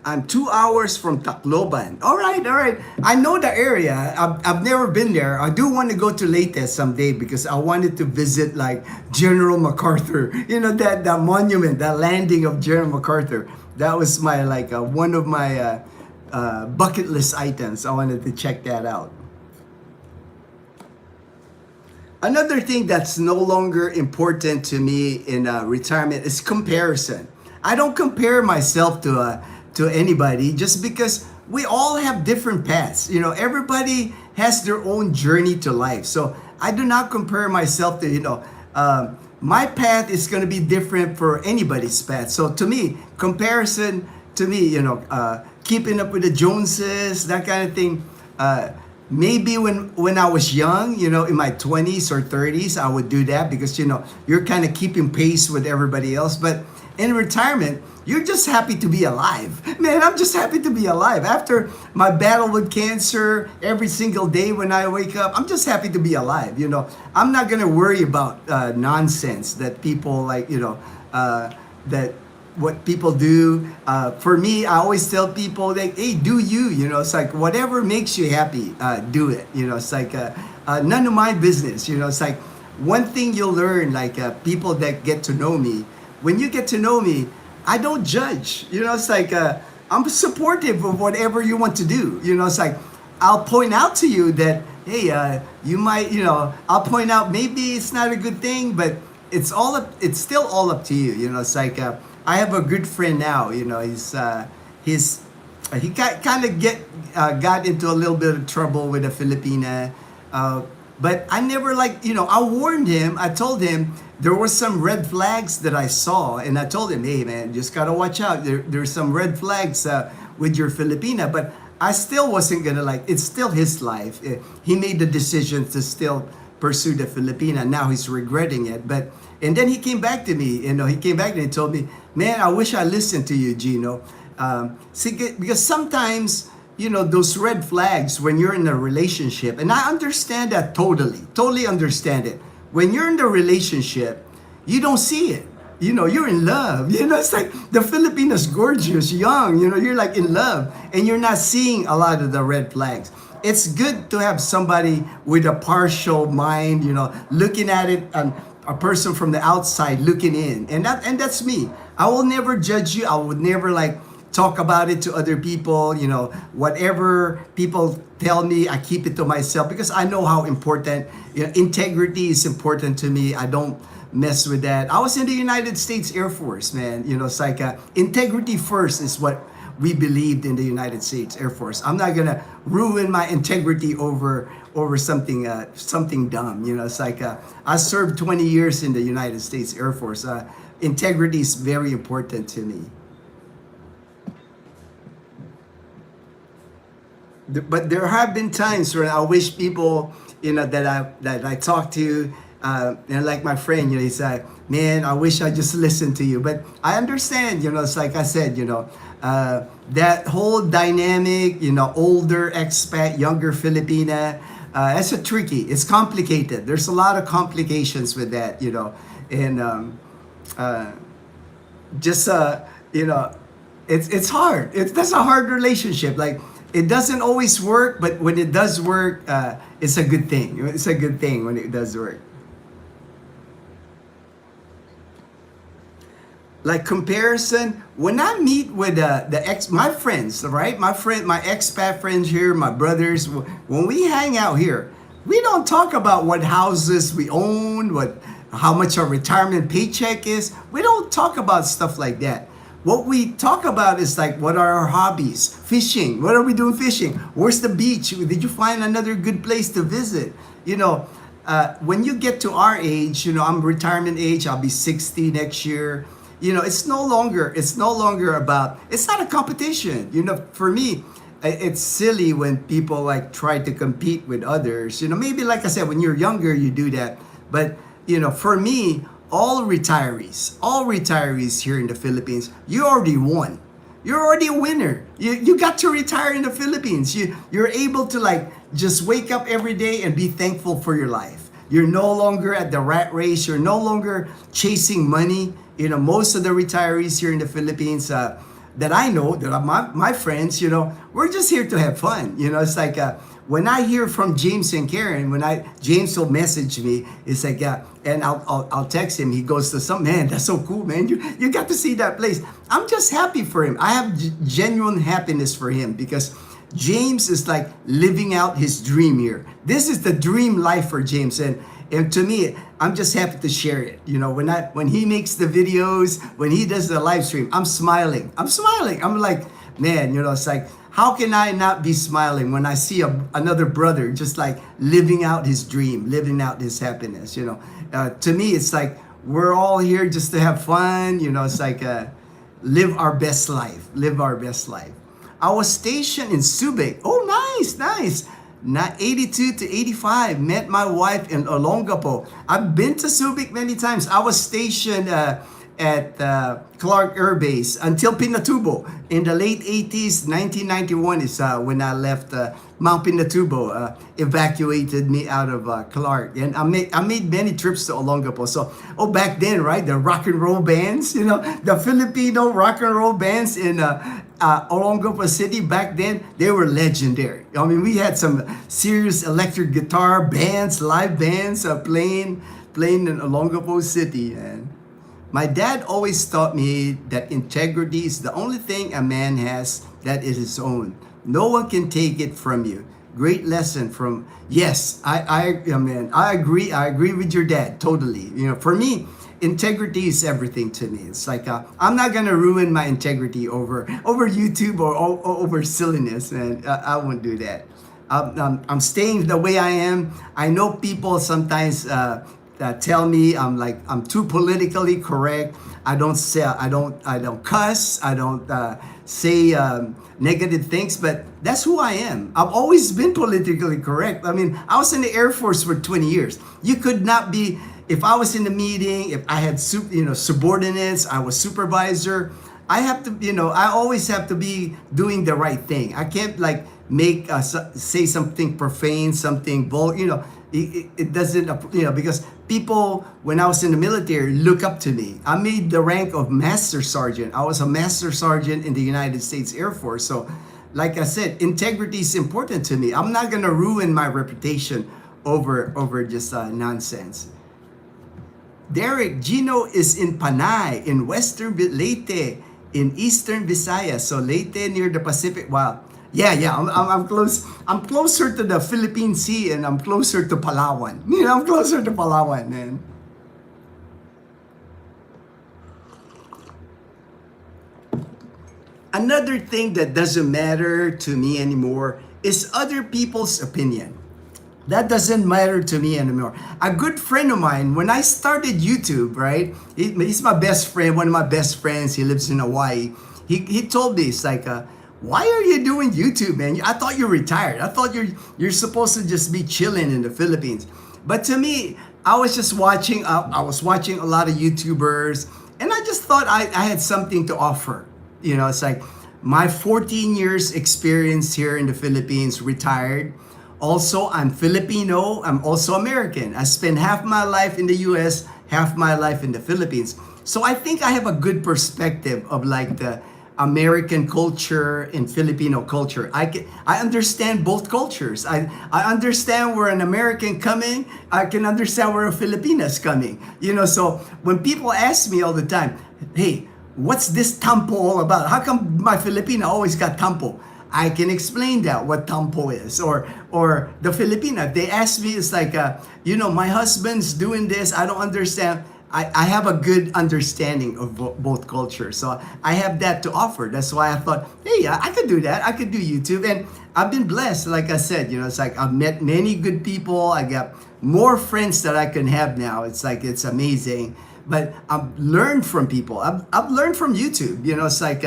I'm 2 hours from Tacloban. All right, all right. I know the area. I've never been there. I do want to go to Leyte someday because I wanted to visit like General MacArthur. You know that monument, that landing of General MacArthur. That was my like one of my bucket list items. I wanted to check that out. Another thing that's no longer important to me in retirement is comparison. I don't compare myself to anybody just because we all have different paths. You know, everybody has their own journey to life. So I do not compare myself to, my path is going to be different for anybody's path. So to me, comparison to me, keeping up with the Joneses, that kind of thing. Maybe when I was young, in my 20s or 30s, I would do that because, you're kind of keeping pace with everybody else. But in retirement, you're just happy to be alive. Man, I'm just happy to be alive. After my battle with cancer, every single day when I wake up, I'm just happy to be alive. I'm not going to worry about nonsense that people like, that what people do. For me, I always tell people that, hey, do you, it's like whatever makes you happy, do it. It's like none of my business. It's like one thing you'll learn, like people that get to know me, when you get to know me, I don't judge. It's like I'm supportive of whatever you want to do. It's like I'll point out to you that, hey, you might, I'll point out maybe it's not a good thing, but it's still all up to you. It's like I have a good friend now. He kind of got into a little bit of trouble with a Filipina. But I never I warned him. I told him there were some red flags that I saw. And I told him, hey, man, just got to watch out. There's some red flags with your Filipina. But I still wasn't going to it's still his life. He made the decision to still pursue the Filipina. Now he's regretting it. And then he came back to me. He came back and told me, man, I wish I listened to you, Gino. Because sometimes, those red flags when you're in a relationship, and I understand that totally understand it. When you're in the relationship, you don't see it. You're in love. It's like the Filipina's gorgeous, young, you're like in love and you're not seeing a lot of the red flags. It's good to have somebody with a partial mind, looking at it, and a person from the outside looking in. And that's me. I will never judge you. I would never talk about it to other people. Whatever people tell me, I keep it to myself because I know how important, integrity is important to me. I don't mess with that. I was in the United States Air Force, man. It's like integrity first is what we believed in the United States Air Force. I'm not gonna ruin my integrity over something dumb. It's like I served 20 years in the United States Air Force. Integrity is very important to me. But there have been times where I wish people, that I talk to, And like my friend, he said, man, I wish I just listened to you. But I understand, it's like I said, that whole dynamic, older expat, younger Filipina, that's a tricky. It's complicated. There's a lot of complications with that, and uh, just it's hard. That's a hard relationship. Like it doesn't always work, but when it does work, it's a good thing. It's a good thing when it does work. Like comparison, when I meet with my friends, right, my expat friends here, my brothers, when we hang out here, we don't talk about what houses we own, how much our retirement paycheck is. We don't talk about stuff like that. What we talk about is like, what are our hobbies? Fishing. What are we doing fishing? Where's the beach? Did you find another good place to visit? When you get to our age, I'm retirement age. I'll be 60 next year. It's no longer about, it's not a competition. For me, it's silly when people like try to compete with others. Maybe like I said, when you're younger, you do that. But, for me, all retirees here in the Philippines, you already won. You're already a winner. You got to retire in the Philippines. You're able to like just wake up every day and be thankful for your life. You're no longer at the rat race. You're no longer chasing money. Most of the retirees here in the Philippines that I know, that are my friends, we're just here to have fun. It's like when I hear from James and Karen, James will message me, it's like, and I'll text him. He goes to some, man, that's so cool, man. You got to see that place. I'm just happy for him. I have genuine happiness for him because James is like living out his dream here. This is the dream life for James, and to me, I'm just happy to share it. When he makes the videos, when he does the live stream, I'm smiling. I'm like, man, it's like, how can I not be smiling when I see another brother just like living out his dream, living out his happiness? To me, it's like we're all here just to have fun. It's like live our best life. I was stationed in Subic. Oh, nice. 82 to 85, met my wife in Olongapo. I've been to Subic many times. I was stationed at Clark Air Base until Pinatubo. In the late 80s, 1991 is when I left Mount Pinatubo, evacuated me out of Clark. And I made many trips to Olongapo. So, back then, right, the rock and roll bands, the Filipino rock and roll bands in Olongapo City back then, they were legendary. I mean, we had some serious electric guitar bands, live bands playing in Olongapo City. And my dad always taught me that integrity is the only thing a man has that is his own. No one can take it from you. Great lesson from, yes, I agree. I agree with your dad totally. For me, integrity is everything to me. It's like I'm not gonna ruin my integrity over YouTube or over silliness, and I won't do that. I'm staying the way I am. I know people sometimes tell me I'm too politically correct. I don't cuss. I don't say negative things, but that's who I am. I've always been politically correct. I mean, I was in the Air Force for 20 years. You could not be, if I was in a meeting, if I had subordinates, I was supervisor, I have to, I always have to be doing the right thing. I can't like say something profane, something it doesn't, because people, when I was in the military, look up to me. I made the rank of Master Sergeant. I was a Master Sergeant in the United States Air Force. So, like I said, integrity is important to me. I'm not gonna ruin my reputation over just nonsense. Derek, Gino is in Panay, in Western Leyte, in Eastern Visayas. So Leyte near the Pacific. Wow. Yeah. I'm close. I'm closer to the Philippine Sea, and I'm closer to Palawan. I'm closer to Palawan, man. Another thing that doesn't matter to me anymore is other people's opinion. That doesn't matter to me anymore. A good friend of mine, when I started YouTube, right? He's my best friend, one of my best friends. He lives in Hawaii. He told me, it's like, why are you doing YouTube, man? I thought you're retired. I thought you're supposed to just be chilling in the Philippines. But to me, I was just watching. I was watching a lot of YouTubers, and I just thought I had something to offer. You know, it's like my 14 years experience here in the Philippines, retired. Also, I'm Filipino. I'm also American. I spent half my life in the U.S., half my life in the Philippines. So I think I have a good perspective of like the American culture and Filipino culture. I understand both cultures. I understand where an American coming. I can understand where a Filipina's coming. You know, so when people ask me all the time, hey, what's this tampo all about? How come my Filipina always got tampo? I can explain that what tampo is, or the Filipina. They ask me, it's like, you know, my husband's doing this. I don't understand. I have a good understanding of both cultures, so I have that to offer. That's why I thought, hey, I could do that. I could do YouTube, and I've been blessed. Like I said, you know, it's like I've met many good people. I got more friends that I can have now. It's like it's amazing. But I've learned from people. I've learned from YouTube. You know, it's like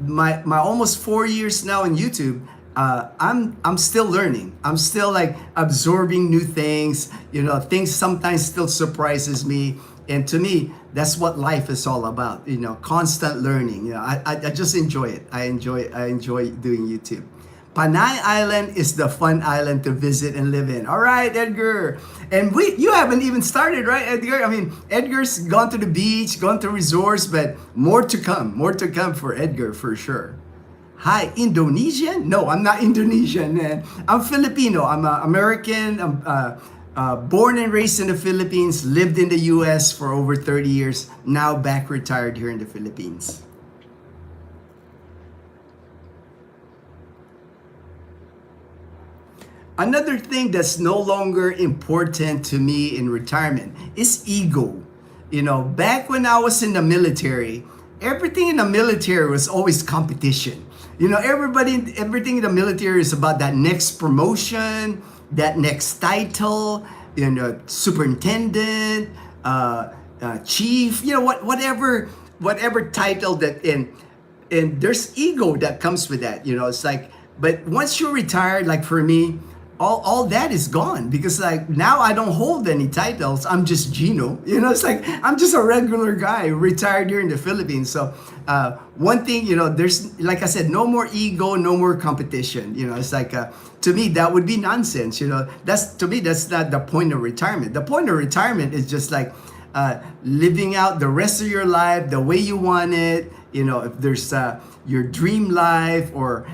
my almost 4 years now in YouTube. I'm still learning. I'm still like absorbing new things. You know, things sometimes still surprises me. And to me, that's what life is all about. You know, constant learning. You know, I just enjoy it. I enjoy doing YouTube. Panay Island is the fun island to visit and live in. All right, Edgar. And you haven't even started, right, Edgar? I mean, Edgar's gone to the beach, gone to resorts, but more to come. More to come for Edgar, for sure. Hi, Indonesian? No, I'm not Indonesian, man. I'm Filipino. I'm American. I'm born and raised in the Philippines, lived in the U.S. for over 30 years, now back retired here in the Philippines. Another thing that's no longer important to me in retirement is ego. You know, back when I was in the military, everything in the military was always competition. You know, everything in the military is about that next promotion, that next title, you know, superintendent, chief, you know, whatever title that and there's ego that comes with that. You know, it's like, but once you're retired, like for me, all that is gone because like now I don't hold any titles. I'm just Gino. You know, it's like I'm just a regular guy retired here in the Philippines. So one thing, you know, there's like I said, no more ego, no more competition. You know, it's like to me that would be nonsense. You know, that's not the point of retirement. The point of retirement is just like living out the rest of your life the way you want it. You know, if there's your dream life, or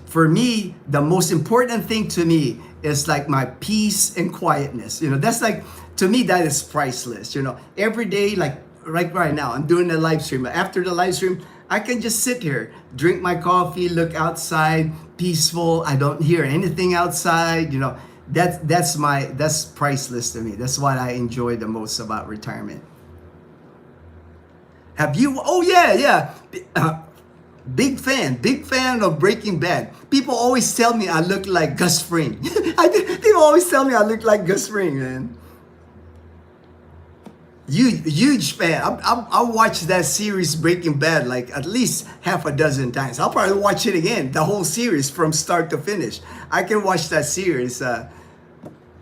for me, the most important thing to me is like my peace and quietness. You know, that's like, to me, that is priceless. You know, every day, like right now, I'm doing a live stream. After the live stream, I can just sit here, drink my coffee, look outside, peaceful. I don't hear anything outside. You know, that's priceless to me. That's what I enjoy the most about retirement. Have you? Oh yeah. Big fan of Breaking Bad. People always tell me I look like Gus Fring. People always tell me I look like Gus Fring, man. Huge fan. I'll watch that series Breaking Bad like at least half a dozen times. I'll probably watch it again, the whole series from start to finish. I can watch that series.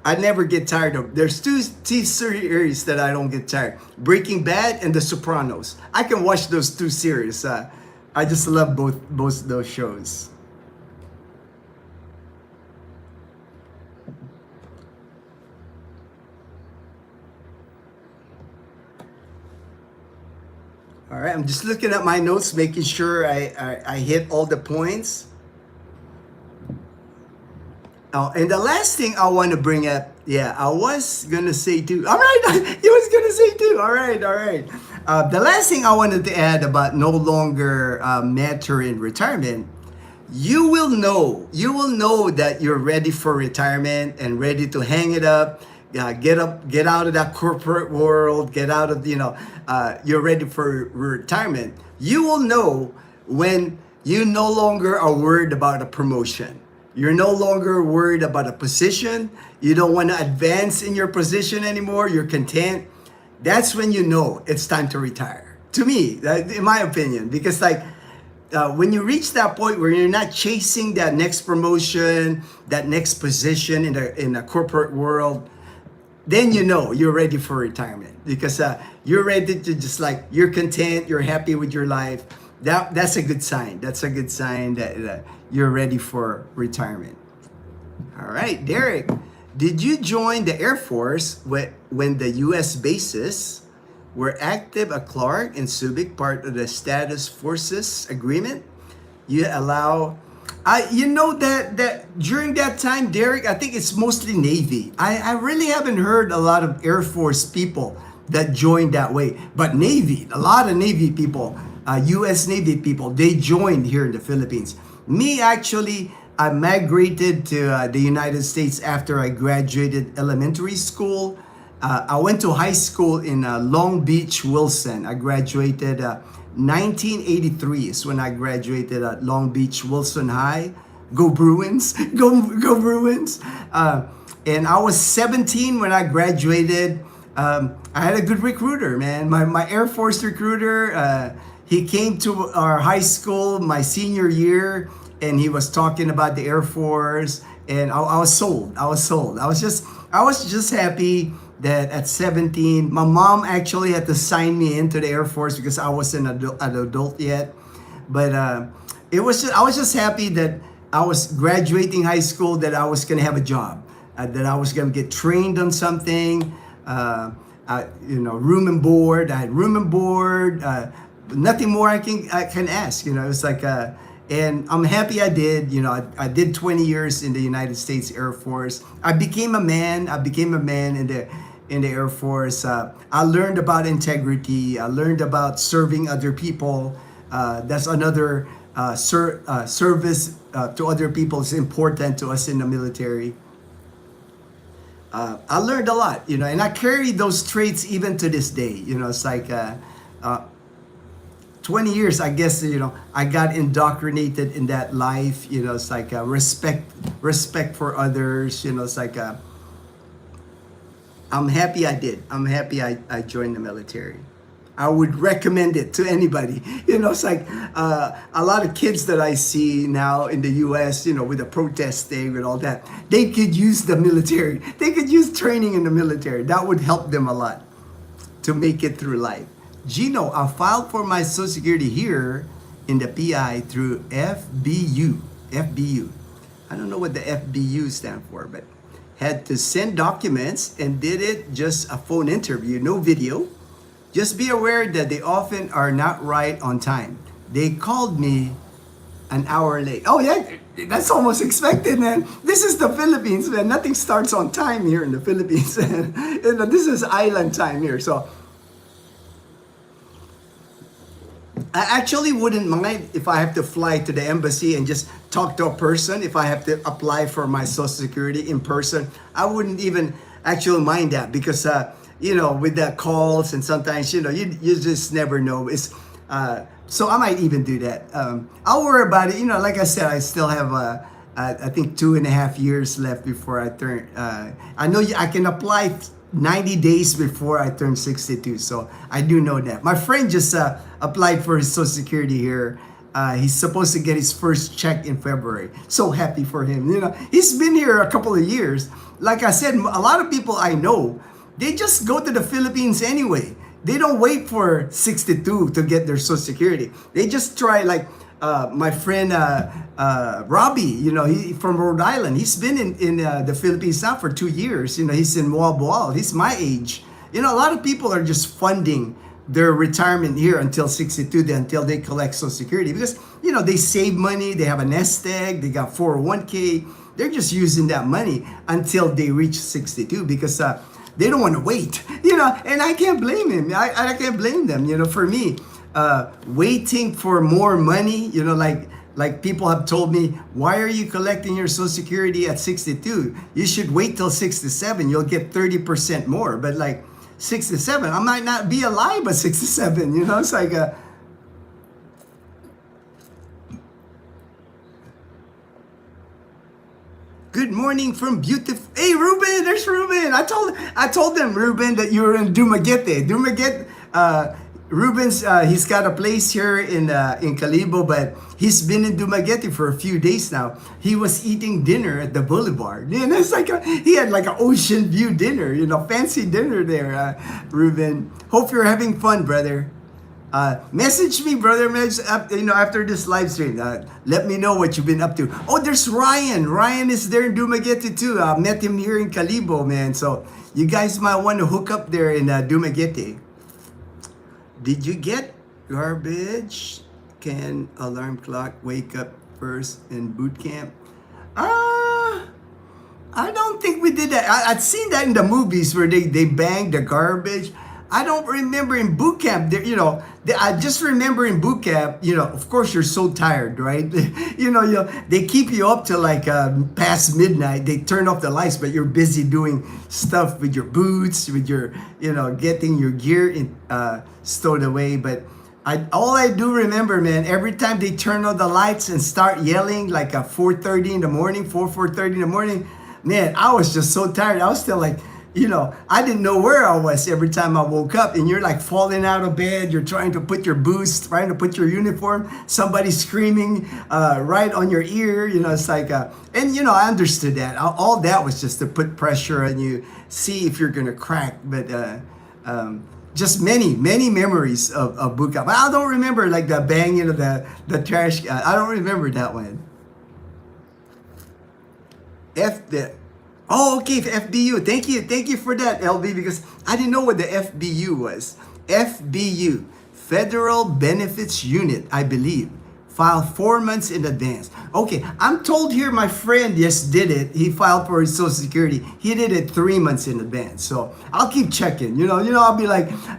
I never get tired of. There's two series that I don't get tired: Breaking Bad and The Sopranos. I can watch those two series. I just love both those shows. All right, I'm just looking at my notes, making sure I hit all the points. Oh, and the last thing I want to bring up, yeah, I was gonna say too. All right, you was gonna say too. All right. The last thing I wanted to add about no longer matter in retirement, you will know that you're ready for retirement and ready to hang it up. Get out of that corporate world. Get out of you're ready for retirement. You will know when you no longer are worried about a promotion. You're no longer worried about a position. You don't want to advance in your position anymore. You're content. That's when you know it's time to retire. To me, in my opinion, because like when you reach that point where you're not chasing that next promotion, that next position in the corporate world, then you know you're ready for retirement because you're ready to just like you're content, you're happy with your life. That's a good sign. That's a good sign that you're ready for retirement. All right, Derek, did you join the Air Force when the U.S. bases were active at Clark and Subic, part of the Status Forces Agreement? You allow, you know that during that time, Derek, I think it's mostly Navy. I really haven't heard a lot of Air Force people that joined that way, but Navy, a lot of Navy people, U.S. Navy people, they joined here in the Philippines. Me, actually, I migrated to the United States after I graduated elementary school. I went to high school in Long Beach, Wilson. I graduated 1983 is when I graduated at Long Beach, Wilson High. Go Bruins, go Bruins. And I was 17 when I graduated. I had a good recruiter, man. My Air Force recruiter, he came to our high school my senior year, and he was talking about the Air Force, and I was sold. I was sold. I was just happy that at 17, my mom actually had to sign me into the Air Force because I wasn't an adult yet. But I was just happy that I was graduating high school, that I was gonna have a job, that I was gonna get trained on something. Room and board. I had room and board. Nothing more I can ask. You know, it's like, and I'm happy I did. You know, I did 20 years in the United States Air Force. I became a man. In the Air Force. I learned about integrity. I learned about serving other people. That's another service to other people is important to us in the military. I learned a lot, you know, and I carry those traits even to this day. You know, it's like 20 years, I guess, you know, I got indoctrinated in that life. You know, it's like respect for others. You know, it's like I'm happy I did. I'm happy I joined the military. I would recommend it to anybody. You know, it's like a lot of kids that I see now in the U.S., you know, with the protest thing and all that, they could use the military. They could use training in the military. That would help them a lot to make it through life. Gino, I filed for my Social Security here in the PI through FBU. FBU. I don't know what the FBU stand for, but had to send documents and did it just a phone interview, no video. Just be aware that they often are not right on time. They called me an hour late. Oh yeah, that's almost expected, man. This is the Philippines, man. Nothing starts on time here in the Philippines. This is island time here. So I actually wouldn't mind if I have to fly to the embassy and just talk to a person. If I have to apply for my Social Security in person, I wouldn't even actually mind that because you know, with the calls and sometimes, you know, you just never know. It's so I might even do that. I'll worry about it. You know, like I said, I still have I think 2.5 years left before I turn. I know I can apply 90 days before I turn 62. So I do know that. My friend just applied for his Social Security here. He's supposed to get his first check in February. So happy for him. You know, he's been here a couple of years. Like I said, a lot of people I know, they just go to the Philippines anyway. They don't wait for 62 to get their Social Security. They just try, like my friend Robbie, you know, he from Rhode Island. He's been in the Philippines now for 2 years. You know, he's in Moalboal. He's my age. You know, a lot of people are just funding their retirement here until 62, until they collect Social Security. Because, you know, they save money, they have a nest egg, they got 401k. They're just using that money until they reach 62 because they don't want to wait, you know, and I can't blame him. I can't blame them, you know. For me, waiting for more money, you know, like people have told me, why are you collecting your Social Security at 62? You should wait till 67. You'll get 30% more. But like 67, I might not be alive at 67, you know. It's like good morning from beautiful. Hey, Ruben, there's Ruben. I told them, Ruben, that you were in Dumaguete. Ruben's he's got a place here in Calibo, but he's been in Dumaguete for a few days now. He was eating dinner at the Boulevard. You know, it's like he had like an ocean view dinner, you know, fancy dinner there. Ruben, hope you're having fun, brother. Message me, brother. You know, after this live stream, let me know what you've been up to. Oh, there's Ryan. Ryan is there in Dumaguete too. I met him here in Calibo, man. So you guys might want to hook up there in Dumaguete. Did you get garbage? Can alarm clock wake up first in boot camp? I don't think we did that. I'd seen that in the movies where they banged the garbage. I don't remember in boot camp. You know, I just remember in boot camp. You know, of course you're so tired, right? you know, they keep you up till like past midnight. They turn off the lights, but you're busy doing stuff with your boots, with your, you know, getting your gear stowed away. But all I do remember, man, every time they turn on the lights and start yelling like at 4:30 in the morning, 4:30 in the morning, man, I was just so tired. I was still like, you know, I didn't know where I was every time I woke up, and you're like falling out of bed. You're trying to put your boots, trying to put your uniform. Somebody's screaming right on your ear. You know, it's like, and you know, I understood that. All that was just to put pressure on you, see if you're gonna crack. But just many memories of boot camp. I don't remember like the banging of the trash. I don't remember that one. Oh, okay, FBU. Thank you for that, LB, because I didn't know what the FBU was. FBU, Federal Benefits Unit, I believe. Filed 4 months in advance. Okay, I'm told here my friend just did it. He filed for his Social Security. He did it 3 months in advance. So I'll keep checking. You know,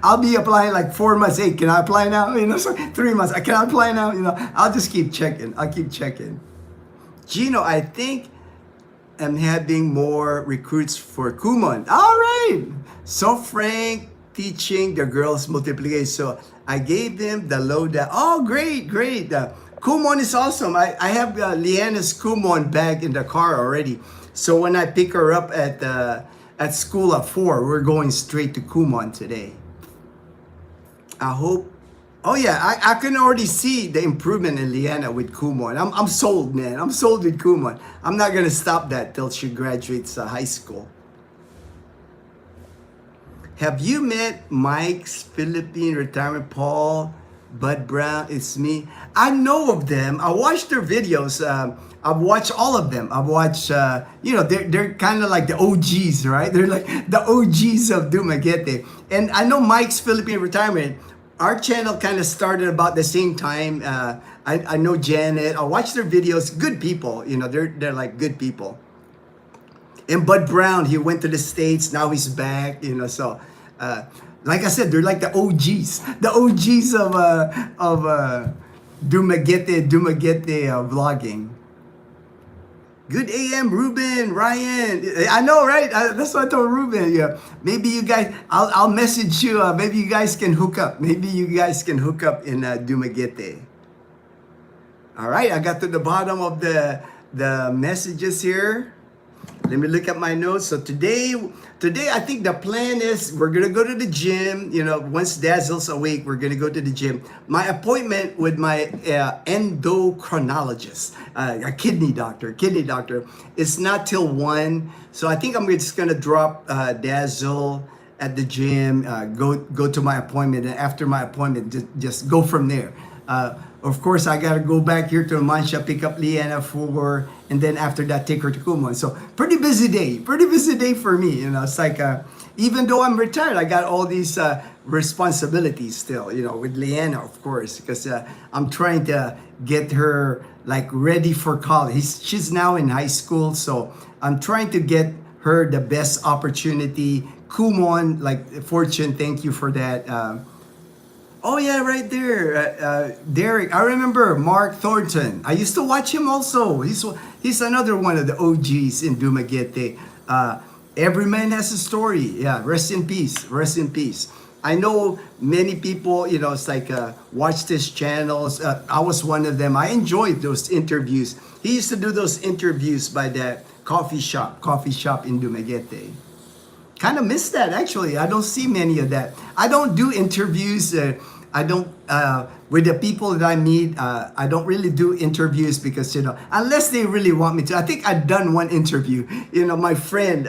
I'll be applying like 4 months. Hey, can I apply now? You know, so 3 months. Can I apply now? You know, I'll just keep checking. I'll keep checking. Gino, I think I'm having more recruits for Kumon. All right. So Frank teaching the girls multiplication. So I gave them the lowdown. Oh, great. Kumon is awesome. I have Leanna's Kumon bag in the car already. So when I pick her up at school at 4, we're going straight to Kumon today. I hope. Oh yeah, I can already see the improvement in Leanna with Kumon. I'm sold, man. I'm sold with Kumon. I'm not gonna stop that till she graduates high school. Have you met Mike's Philippine Retirement Paul, Bud Brown? It's me. I know of them. I watched their videos. I've watched all of them. I've watched, you know, they're kind of like the OGs, right? They're like the OGs of Dumaguete. And I know Mike's Philippine Retirement. Our channel kind of started about the same time. I know Janet. I watch their videos. Good people, you know, they're like good people. And Bud Brown, he went to the States. Now he's back, you know. So, like I said, they're like the OGs of Dumaguete vlogging. Good AM, Ruben, Ryan. I know, right? That's what I told Ruben. Yeah, maybe you guys. I'll message you. Maybe you guys can hook up. Maybe you guys can hook up in Dumaguete. All right, I got to the bottom of the messages here. Let me look at my notes. So today I think the plan is we're gonna go to the gym. You know, once Dazzle's awake, we're gonna go to the gym. My appointment with my endocrinologist, a kidney doctor, it's not till 1. So I think I'm just gonna drop Dazzle at the gym, go to my appointment, and after my appointment, just go from there. Of course, I gotta go back here to Mancha, pick up Leanna for, and then after that, take her to Kumon. So pretty busy day for me. You know, it's like even though I'm retired, I got all these responsibilities still. You know, with Leanna, of course, because I'm trying to get her like ready for college. She's now in high school, so I'm trying to get her the best opportunity. Kumon, like Fortune, thank you for that. Oh yeah, right there, Derek. I remember Mark Thornton. I used to watch him also. He's another one of the OGs in Dumaguete. Every man has a story. Yeah, rest in peace. Rest in peace. I know many people, you know, it's like watch this channels. I was one of them. I enjoyed those interviews. He used to do those interviews by that coffee shop in Dumaguete. Kind of miss that actually. I don't see many of that. I don't do interviews I don't with the people that I meet. I don't really do interviews because unless they really want me to. I think I've done one interview. My friend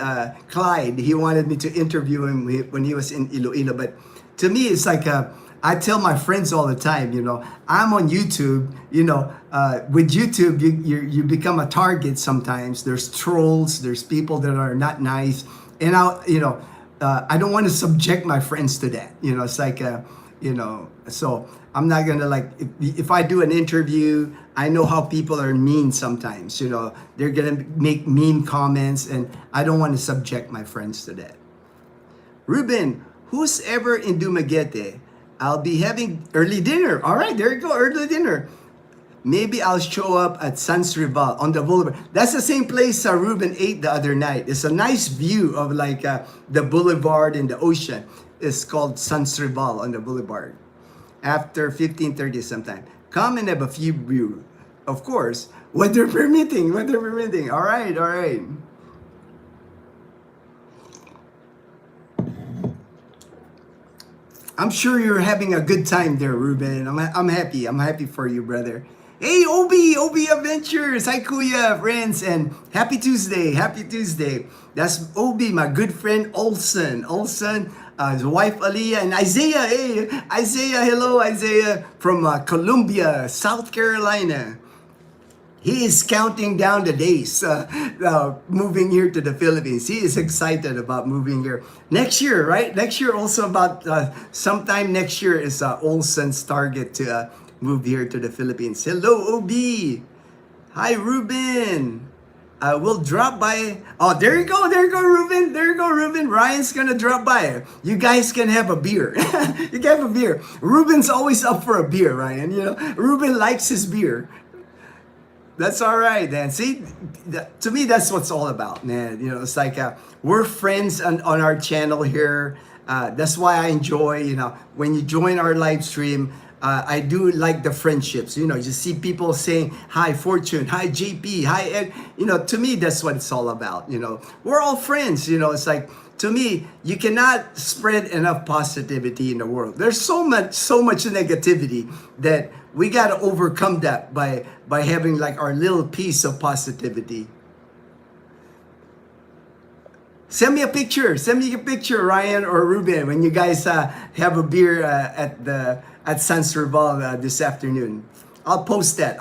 Clyde, he wanted me to interview him when he was in Iloilo. But to me, it's like I tell my friends all the time. I'm on YouTube. With YouTube, you become a target sometimes. There's trolls. There's people that are not nice, and I don't want to subject my friends to that. It's like, so I'm not gonna like, if I do an interview, I know how people are mean sometimes. They're gonna make mean comments, and I don't want to subject my friends to that. Ruben, who's ever in Dumaguete? I'll be having early dinner. All right, there you go, early dinner. Maybe I'll show up at Sans Rival on the boulevard. That's the same place Ruben ate the other night. It's a nice view of like the boulevard and the ocean. It's called Sans Rival on the boulevard. After 15:30 sometime. Come and have a few brew. Of course, weather permitting, weather permitting. All right, all right. I'm sure you're having a good time there, Ruben. I'm happy. I'm happy for you, brother. Hey, Obi Adventures. Hi, Kuya, friends, and happy Tuesday. Happy Tuesday. That's Obi, my good friend Olson. His wife Aliyah, and Isaiah. Hey, Isaiah. Hello, Isaiah from Columbia, South Carolina. He is counting down the days moving here to the Philippines. He is excited about moving here. Next year, right? Next year also about sometime next year is Olson's target to move here to the Philippines. Hello, OB. Hi, Ruben. We'll drop by. Oh, there you go, Ruben. There you go, Ruben. Ryan's gonna drop by. You guys can have a beer. You can have a beer. Ruben's always up for a beer, Ryan. Ruben likes his beer. That's all right, man. See, to me, that's what's all about, man. It's like we're friends on our channel here. That's why I enjoy, when you join our live stream, I do like the friendships. You see people saying, hi, Fortune, hi, JP, hi, Ed. To me, that's what it's all about. We're all friends. It's like, to me, you cannot spread enough positivity in the world. There's so much negativity that we got to overcome that by having like our little piece of positivity. Send me a picture, Ryan or Ruben, when you guys have a beer at Sans Rival this afternoon. I'll post that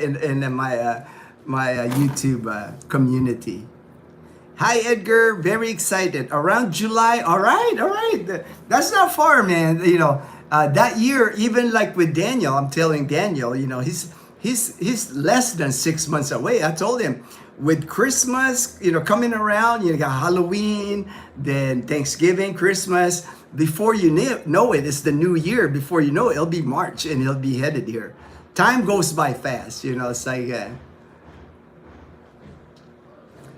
in my YouTube community. Hi, Edgar. Very excited. Around July. All right. That's not far, man. That year, even like with Daniel, I'm telling Daniel, he's less than 6 months away. I told him, with Christmas, coming around, you got Halloween, then Thanksgiving, Christmas. Before you know it, it's the new year. Before you know it, it'll be March and he'll be headed here. Time goes by fast. It's like,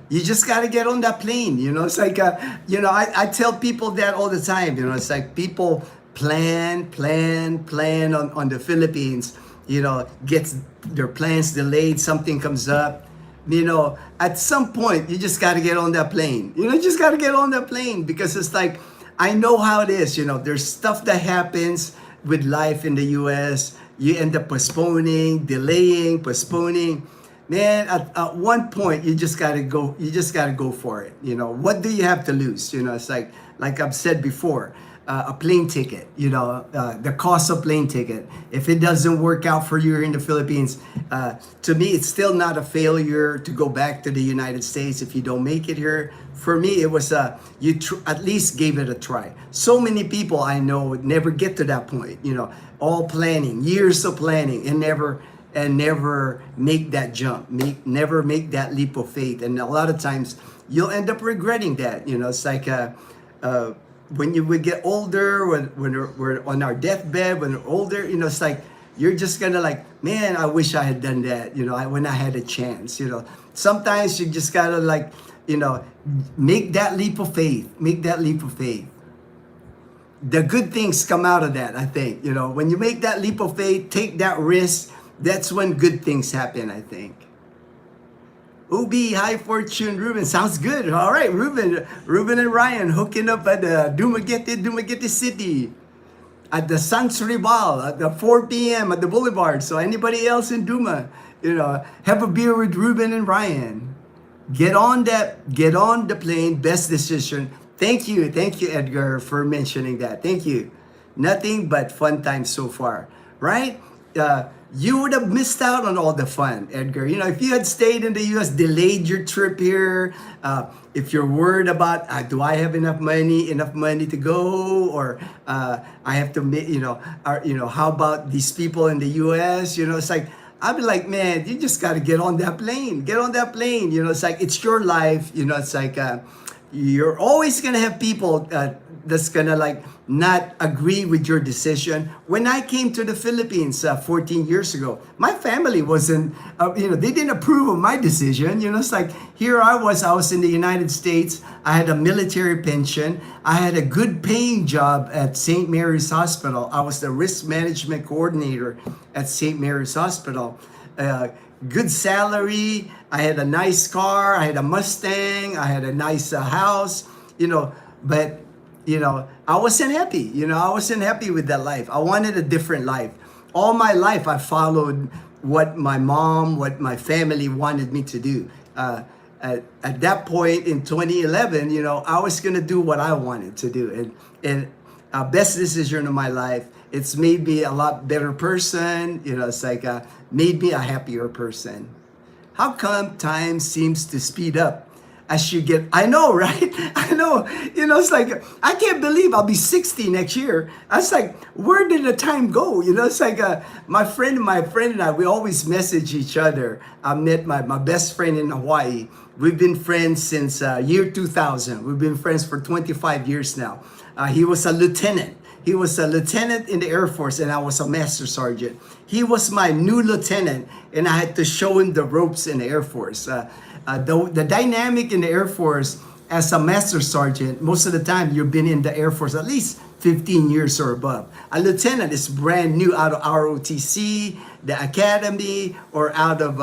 you just got to get on that plane. It's like, I tell people that all the time. It's like people plan on the Philippines, gets their plans delayed, something comes up. At some point, you just got to get on that plane. Just got to get on that plane because it's like, I know how it is. There's stuff that happens with life in the U.S. You end up delaying, postponing. Man, at one point, you just got to go. You just got to go for it. What do you have to lose? It's like I've said before, a plane ticket, the cost of plane ticket. If it doesn't work out for you here in the Philippines, to me, it's still not a failure to go back to the United States if you don't make it here. For me, it was you at least gave it a try. So many people I know never get to that point, all planning, years of planning, and never make that jump, never make that leap of faith. And a lot of times you'll end up regretting that. It's like when you would get older, when we're on our deathbed, when we're older, it's like you're just gonna like, man, I wish I had done that, when I had a chance. Sometimes you just gotta like, make that leap of faith. The good things come out of that, I think. When you make that leap of faith, take that risk, that's when good things happen, I think. Ubi, High Fortune, Ruben. Sounds good. All right, Ruben and Ryan hooking up at Dumaguete City. at the Sans Rival at the 4 p.m. at the Boulevard. So anybody else in Duma, have a beer with Ruben and Ryan. Get on the plane. Best decision. Thank you, Edgar, for mentioning that. Thank you. Nothing but fun times so far, right? You would have missed out on all the fun, Edgar. If you had stayed in the U.S., delayed your trip here, if you're worried about, do I have enough money to go, or I have to, how about these people in the U.S.? It's like, I'd be like, man, you just got to get on that plane. Get on that plane. It's like, it's your life. It's like, you're always going to have people that's going to like not agree with your decision. When I came to the Philippines 14 years ago, my family wasn't, they didn't approve of my decision. It's like, here I was in the United States. I had a military pension. I had a good paying job at St. Mary's Hospital. I was the risk management coordinator at St. Mary's Hospital. Good salary. I had a nice car. I had a Mustang. I had a nice house, but I wasn't happy. I wasn't happy with that life. I wanted a different life. All my life, I followed what my mom, what my family wanted me to do. At that point in 2011, I was going to do what I wanted to do. And best decision of my life. It's made me a lot better person. It's like made me a happier person. How come time seems to speed up as you get, I know, right? I know, it's like, I can't believe I'll be 60 next year. I was like, where did the time go? It's like my friend and I, we always message each other. I met my best friend in Hawaii. We've been friends since year 2000. We've been friends for 25 years now. He was a lieutenant. He was a lieutenant in the Air Force, and I was a master sergeant. He was my new lieutenant, and I had to show him the ropes in the Air Force. The dynamic in the Air Force as a master sergeant, most of the time you've been in the Air Force at least 15 years or above. A lieutenant is brand new out of ROTC, the academy, or out of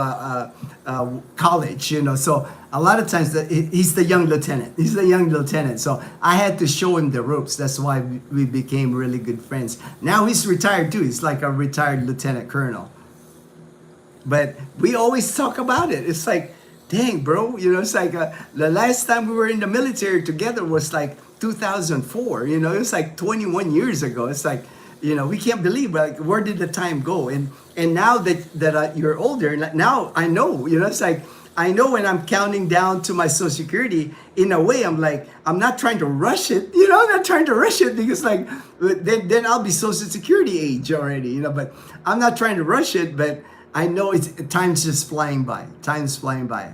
college, So a lot of times he's the young lieutenant. He's the young lieutenant. So I had to show him the ropes. That's why we became really good friends. Now he's retired too. He's like a retired lieutenant colonel. But we always talk about it. It's like, dang, bro, it's like the last time we were in the military together was like 2004. It's like 21 years ago. It's like, we can't believe, like, where did the time go? And now that you're older, now I know. It's like, I know when I'm counting down to my Social Security, in a way, I'm like, I'm not trying to rush it. I'm not trying to rush it because like, then I'll be Social Security age already. But I'm not trying to rush it. But I know time's just flying by. Time's flying by.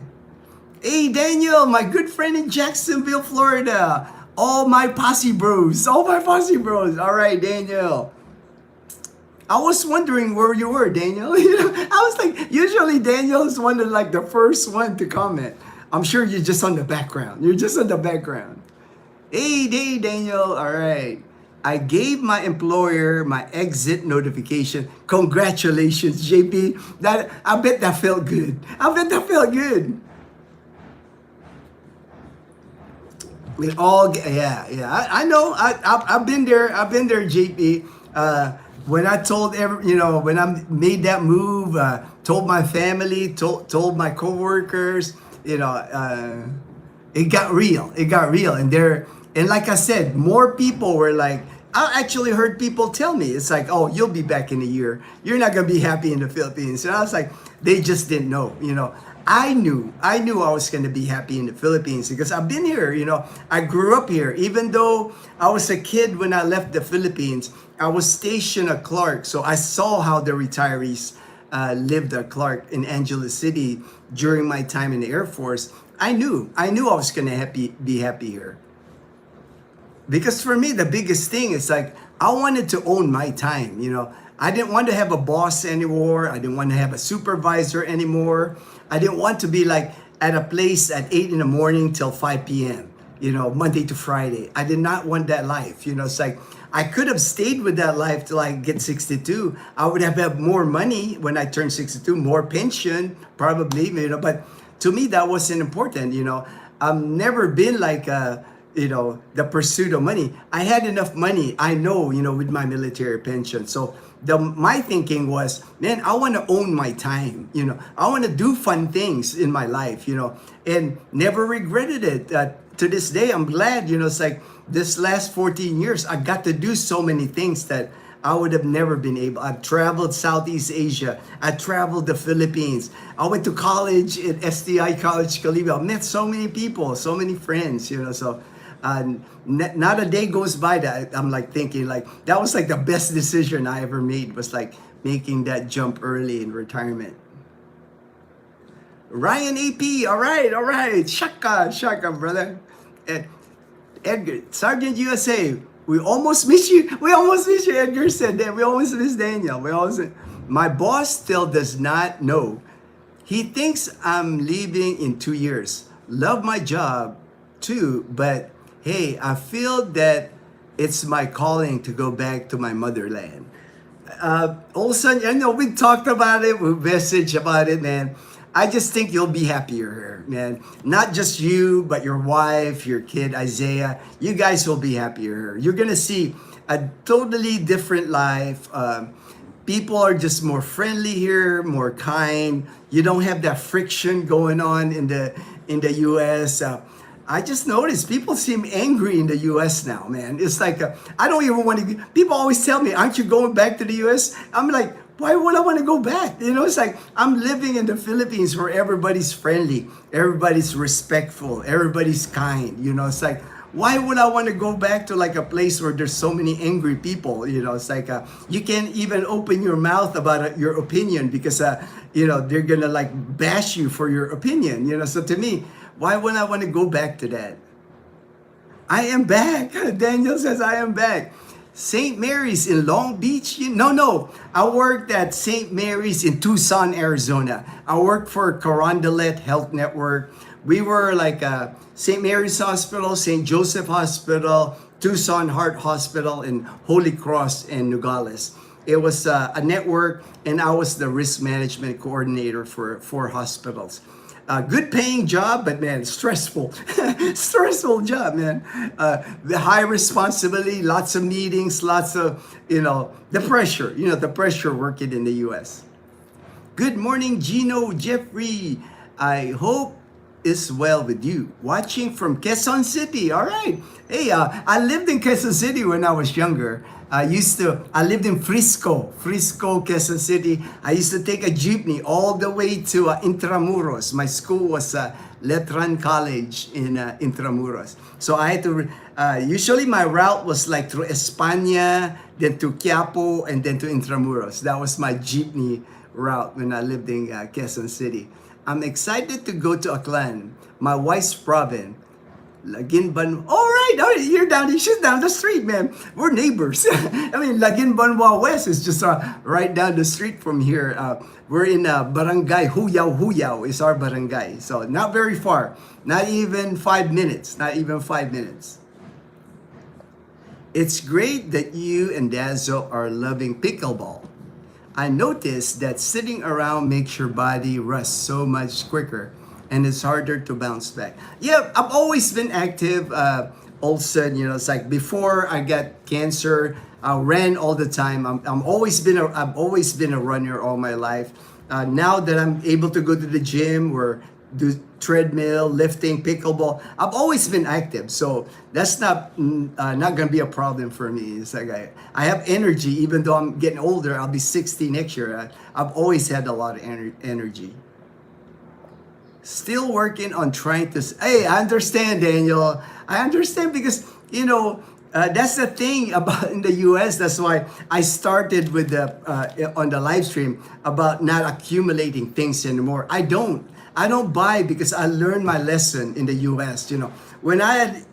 Hey, Daniel, my good friend in Jacksonville, Florida. All my posse bros. All right, Daniel. I was wondering where you were, Daniel. I was like, usually Daniel is one of like the first one to comment. I'm sure you're just on the background. Hey, Daniel. All right. I gave my employer my exit notification. Congratulations, JP. I bet that felt good. I know. I've been there. JP. When I told when I made that move, told my family, told my coworkers, it got real. And like I said, more people were like, I actually heard people tell me, it's like, oh, you'll be back in a year. You're not gonna be happy in the Philippines. And I was like, they just didn't know. I knew I was going to be happy in the Philippines because I've been here, I grew up here. Even though I was a kid when I left the Philippines, I was stationed at Clark. So I saw how the retirees lived at Clark in Angeles City during my time in the Air Force. I knew I was going to be happy here. Because for me, the biggest thing is like, I wanted to own my time, I didn't want to have a boss anymore. I didn't want to have a supervisor anymore. I didn't want to be like at a place at 8 in the morning till 5 p.m., Monday to Friday. I did not want that life. It's like, I could have stayed with that life till I get 62. I would have had more money when I turned 62, more pension, probably, but to me, that wasn't important. I've never been like the pursuit of money. I had enough money, I know, with my military pension. So my thinking was, man, I want to own my time. I want to do fun things in my life. And never regretted it. To this day, I'm glad. It's like this last 14 years, I got to do so many things that I would have never been able. I've traveled Southeast Asia. I traveled the Philippines. I went to college at STI College Calibo. I met so many people, so many friends, so not a day goes by that I'm like thinking like that was like the best decision I ever made, was like making that jump early in retirement. Ryan AP, all right. Shaka, brother. Edgar, Sergeant USA, we almost miss you. Edgar said that. We almost miss Daniel. My boss still does not know. He thinks I'm leaving in 2 years. Love my job too, but hey, I feel that it's my calling to go back to my motherland. Olson, we talked about it, we messaged about it, man. I just think you'll be happier here, man. Not just you, but your wife, your kid, Isaiah. You guys will be happier here. You're going to see a totally different life. People are just more friendly here, more kind. You don't have that friction going on in the U.S. I just noticed people seem angry in the U.S. now, man. It's like, I don't even want to, people always tell me, aren't you going back to the U.S.? I'm like, why would I want to go back? It's like, I'm living in the Philippines where everybody's friendly, everybody's respectful, everybody's kind. It's like, why would I want to go back to like a place where there's so many angry people? It's like, you can't even open your mouth about your opinion because, they're going to like bash you for your opinion. So to me, why would I want to go back to that? I am back. Daniel says I am back. St. Mary's in Long Beach? No. I worked at St. Mary's in Tucson, Arizona. I worked for Carondelet Health Network. We were like St. Mary's Hospital, St. Joseph Hospital, Tucson Heart Hospital, and Holy Cross in Nogales. It was a network, and I was the risk management coordinator for 4 hospitals. Good paying job, but man, stressful. Stressful job, man. The high responsibility, lots of meetings, lots of, the pressure working in the U.S. Good morning, Gino, Jeffrey. I hope is well with you. Watching from Quezon City. All right. Hey, I lived in Quezon City when I was younger. I lived in Frisco, Quezon City. I used to take a jeepney all the way to Intramuros. My school was Letran College in Intramuros. So I had to, usually my route was like through España, then to Quiapo, and then to Intramuros. That was my jeepney route when I lived in Quezon City. I'm excited to go to Aklan, my wife's province. Laguimban. All right, she's down the street, man. We're neighbors. Laguimbanwa West is just right down the street from here. We're in Barangay Huyao is our barangay. So not very far. Not even 5 minutes. It's great that you and Dazzle are loving pickleball. I noticed that sitting around makes your body rust so much quicker, and it's harder to bounce back. Yeah, I've always been active. Also, it's like before I got cancer, I ran all the time. I've always been a runner all my life. Now that I'm able to go to the gym or do treadmill, lifting, pickleball, I've always been active. So that's not gonna be a problem for me. It's like I have energy, even though I'm getting older. I'll be 60 next year. I've always had a lot of energy. Still working on trying to. Hey, I understand, Daniel. I understand because that's the thing about in the U.S. That's why I started with on the live stream about not accumulating things anymore. I don't buy because I learned my lesson in the U.S. When I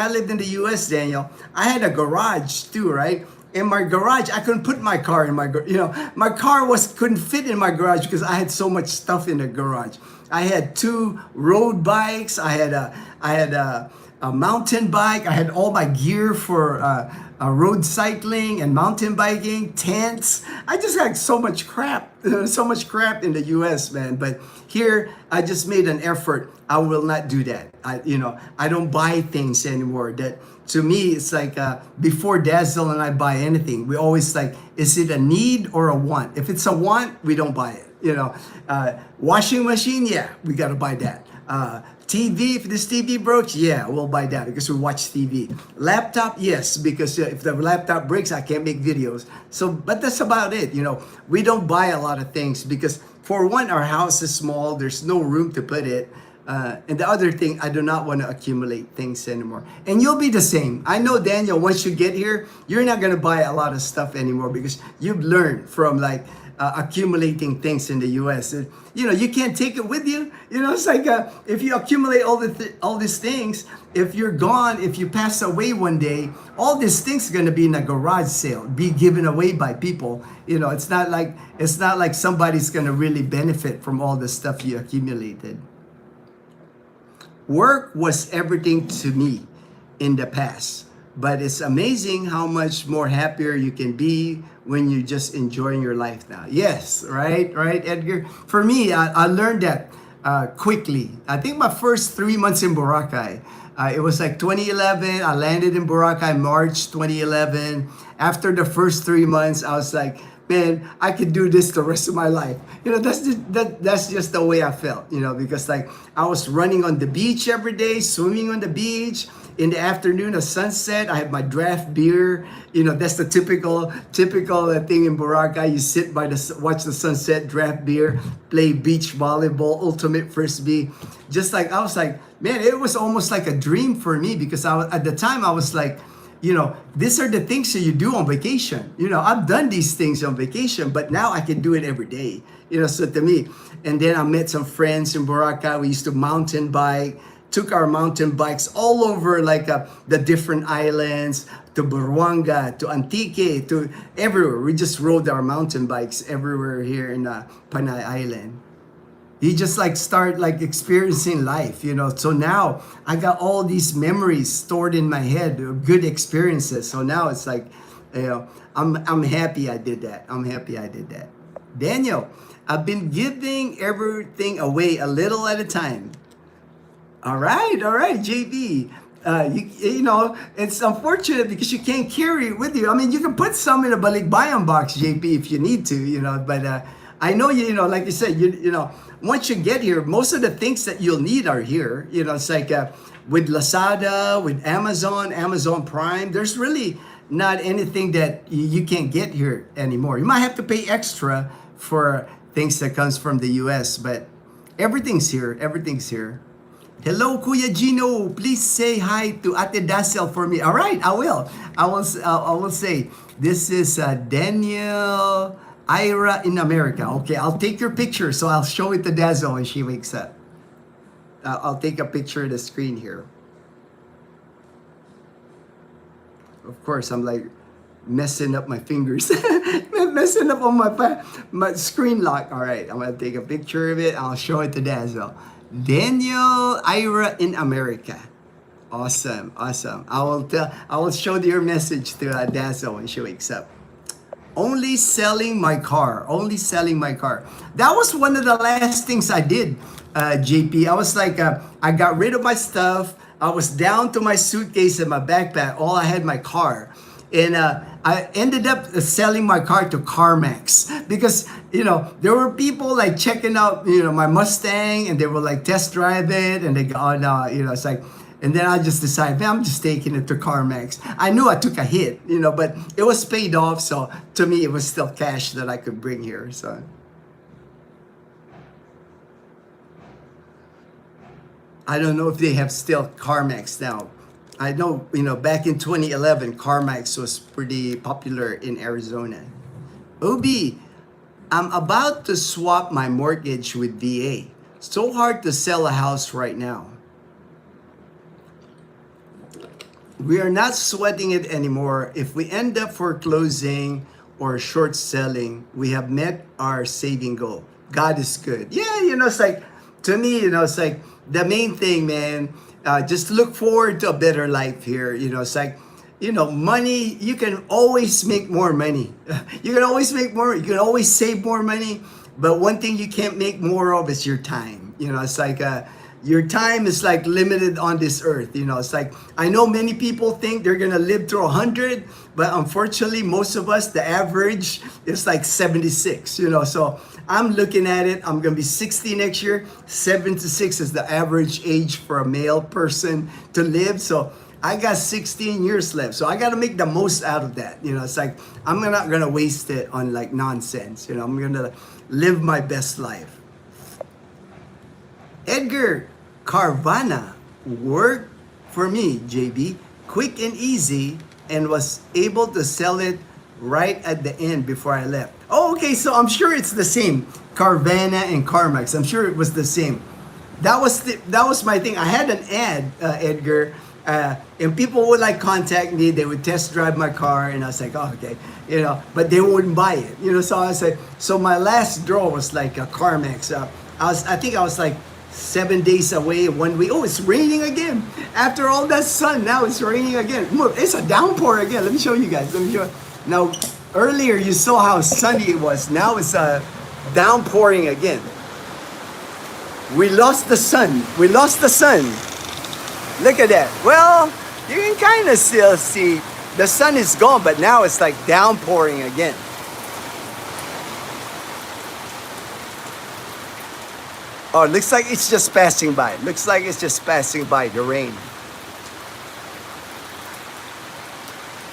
lived in the U.S., Daniel, I had a garage too, right? In my garage, I couldn't put my car in my my car couldn't fit in my garage because I had so much stuff in the garage. I had 2 road bikes. I had a mountain bike. I had all my gear for road cycling and mountain biking, tents. I just got so much crap, so much crap in the U.S., man. But here, I just made an effort. I will not do that. I don't buy things anymore. That to me, it's like before Dazzle and I buy anything, we always like, is it a need or a want? If it's a want, we don't buy it. Washing machine, yeah, we gotta buy that. TV, if this TV broke, yeah, we'll buy that because we watch TV. Laptop, yes, because if the laptop breaks, I can't make videos. So, but that's about it. We don't buy a lot of things because, for one, our house is small. There's no room to put it. And the other thing, I do not want to accumulate things anymore. And you'll be the same. I know, Daniel, once you get here, you're not going to buy a lot of stuff anymore because you've learned from like accumulating things in the U.S. You can't take it with you. It's like if you accumulate all these things, if you're gone, if you pass away one day, all these things are going to be in a garage sale, be given away by people. It's not like somebody's going to really benefit from all the stuff you accumulated. Work was everything to me in the past, but it's amazing how much more happier you can be when you're just enjoying your life now. Yes, right, Edgar? For me, I learned that quickly. I think my first 3 months in Boracay, it was like 2011. I landed in Boracay March 2011. After the first 3 months, I was like, man, I could do this the rest of my life. That's just the way I felt, because like I was running on the beach every day, swimming on the beach. In the afternoon, a sunset, I had my draft beer. That's the typical thing in Boracay. You sit watch the sunset, draft beer, play beach volleyball, ultimate frisbee. Just like, I was like, man, it was almost like a dream for me because at the time I was like, these are the things that you do on vacation. I've done these things on vacation, but now I can do it every day. So to me, and then I met some friends in Boracay. We used to mountain bike, took our mountain bikes all over like the different islands, to Buruanga, to Antique, to everywhere. We just rode our mountain bikes everywhere here in Panay Island. You just like start like experiencing life, So now I got all these memories stored in my head, good experiences. So now it's like, I'm happy I did that. Daniel, I've been giving everything away a little at a time. All right, JB. It's unfortunate because you can't carry it with you. I mean, you can put some in a balikbayan box, JP, if you need to, but I know, like you said, once you get here, most of the things that you'll need are here. It's like with Lazada, with Amazon Prime, there's really not anything that you can't get here anymore. You might have to pay extra for things that comes from the US, but everything's here. Hello, Kuya Gino. Please say hi to Ate Dazzle for me. All right, I will. I will say this is Daniel Ira in America. Okay, I'll take your picture, so I'll show it to Dazzle when she wakes up. I'll take a picture of the screen here. Of course, I'm like messing up my fingers, messing up on my screen lock. All right, I'm gonna take a picture of it. I'll show it to Dazzle. Daniel Ira in America. Awesome. I will show your message to Dazzle when she wakes up. Only selling my car. That was one of the last things I did, JP. I was like, I got rid of my stuff. I was down to my suitcase and my backpack. All I had my car. And I ended up selling my car to CarMax because, there were people like checking out, my Mustang, and they were like test drive it, and they go, oh no, it's like, and then I just decided, man, I'm just taking it to CarMax. I knew I took a hit, but it was paid off. So to me, it was still cash that I could bring here. So I don't know if they have still CarMax now. I know, back in 2011, CarMax was pretty popular in Arizona. Obi, I'm about to swap my mortgage with VA. So hard to sell a house right now. We are not sweating it anymore. If we end up foreclosing or short selling, we have met our saving goal. God is good. Yeah, it's like, to me, it's like the main thing, man. Just look forward to a better life here. It's like, money, you can always make more money. You can always make more, you can always save more money. But one thing you can't make more of is your time. It's like your time is like limited on this earth. It's like, I know many people think they're going to live to 100, but unfortunately, most of us, the average is like 76, So I'm looking at it, I'm going to be 60 next year. 76 is the average age for a male person to live. So I got 16 years left. So I got to make the most out of that. It's like, I'm not going to waste it on like nonsense. I'm going to live my best life. Edgar Carvana worked for me, JB, quick and easy, and was able to sell it right at the end before I left. Oh, okay, so I'm sure it's the same. Carvana and CarMax. I'm sure it was the same. That was my thing. I had an ad, Edgar, and people would like contact me. They would test drive my car, and I was like, oh, okay, but they wouldn't buy it, So I said, so my last draw was like a CarMax. I think I was like 7 days away, 1 week. Oh, it's raining again. After all that sun, now it's raining again. Look, it's a downpour again. Let me show you guys. Now, earlier you saw how sunny it was. Now it's downpouring again. We lost the sun. We lost the sun. Look at that. Well, you can kind of still see the sun is gone, but now it's like downpouring again. Oh, it looks like it's just passing by. Looks like it's just passing by, the rain.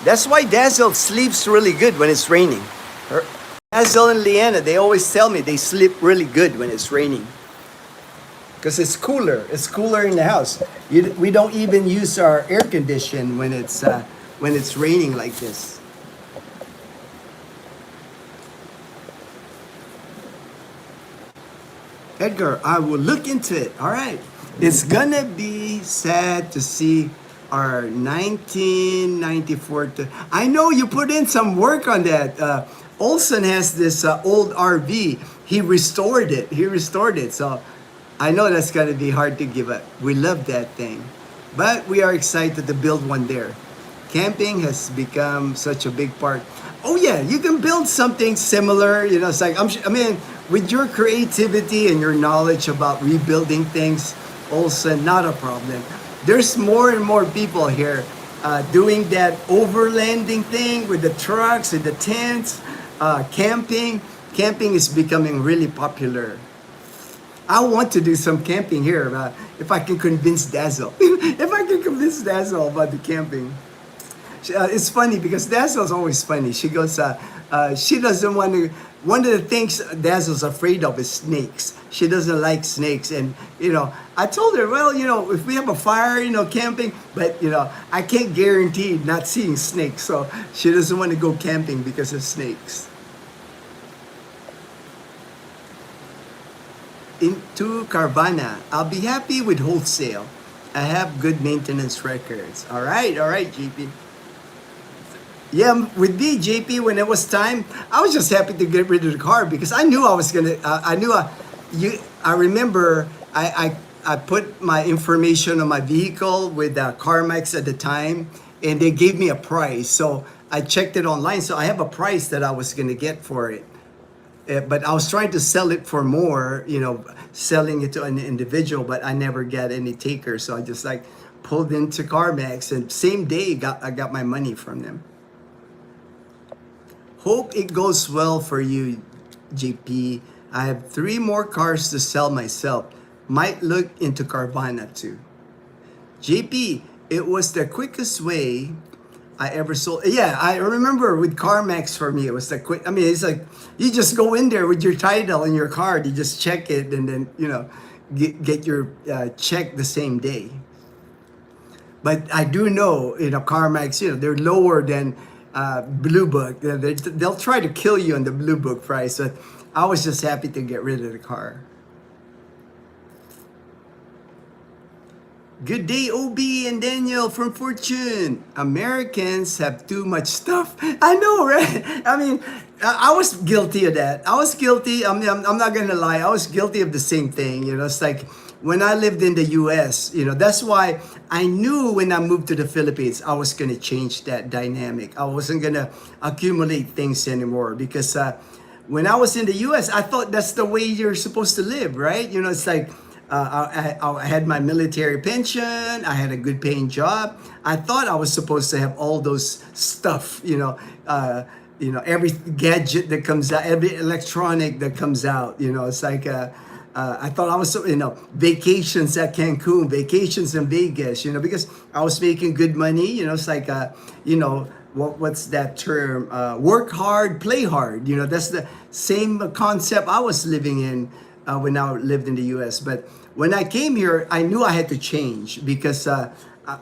That's why Dazzle sleeps really good when it's raining. Dazzle and Leanna, they always tell me they sleep really good when it's raining. Because it's cooler. It's cooler in the house. We don't even use our air condition when it's raining like this. Edgar, I will look into it. All right. It's gonna be sad to see our 1994. I know you put in some work on that. Olson has this old RV. He restored it. So I know that's gonna be hard to give up. We love that thing, but we are excited to build one there. Camping has become such a big part. Oh yeah, you can build something similar. It's like with your creativity and your knowledge about rebuilding things, also not a problem. There's more and more people here doing that overlanding thing with the trucks and the tents, camping. Camping is becoming really popular. I want to do some camping here if I can convince Dazzle. If I can convince Dazzle about the camping. It's funny because Dazzle's always funny. She goes, she doesn't want to. One of the things Dazzle's afraid of is snakes. She doesn't like snakes, and I told her, well, if we have a fire, camping, but I can't guarantee not seeing snakes. So she doesn't want to go camping because of snakes. Into Carvana, I'll be happy with wholesale. I have good maintenance records. All right, JP. Yeah, with me, JP, when it was time, I was just happy to get rid of the car because I knew I was gonna. I remember I put my information on my vehicle with CarMax at the time, and they gave me a price. So I checked it online. So I have a price that I was gonna get for it. But I was trying to sell it for more, selling it to an individual, but I never got any takers. So I just pulled into CarMax, and same day I got my money from them. Hope it goes well for you, JP. I have 3 more cars to sell myself. Might look into Carvana too. JP, it was the quickest way I ever sold. Yeah, I remember with CarMax for me, it was the quick. It's like you just go in there with your title and your card, you just check it, and then get your check the same day. But I do know, CarMax, they're lower than Blue Book. They'll try to kill you on the Blue Book price. But I was just happy to get rid of the car. Good day, OB and Daniel from Fortune. Americans have too much stuff. I know, right? I was guilty of that. I was guilty. I'm not gonna lie. I was guilty of the same thing. It's like when I lived in the US, that's why I knew when I moved to the Philippines, I was going to change that dynamic. I wasn't going to accumulate things anymore because when I was in the US, I thought that's the way you're supposed to live, right? It's like I had my military pension, I had a good paying job. I thought I was supposed to have all those stuff, every gadget that comes out, every electronic that comes out, it's like, I thought I was, vacations at Cancun, vacations in Vegas, because I was making good money, it's like, what's that term? Work hard, play hard, that's the same concept I was living in when I lived in the US. But when I came here, I knew I had to change because,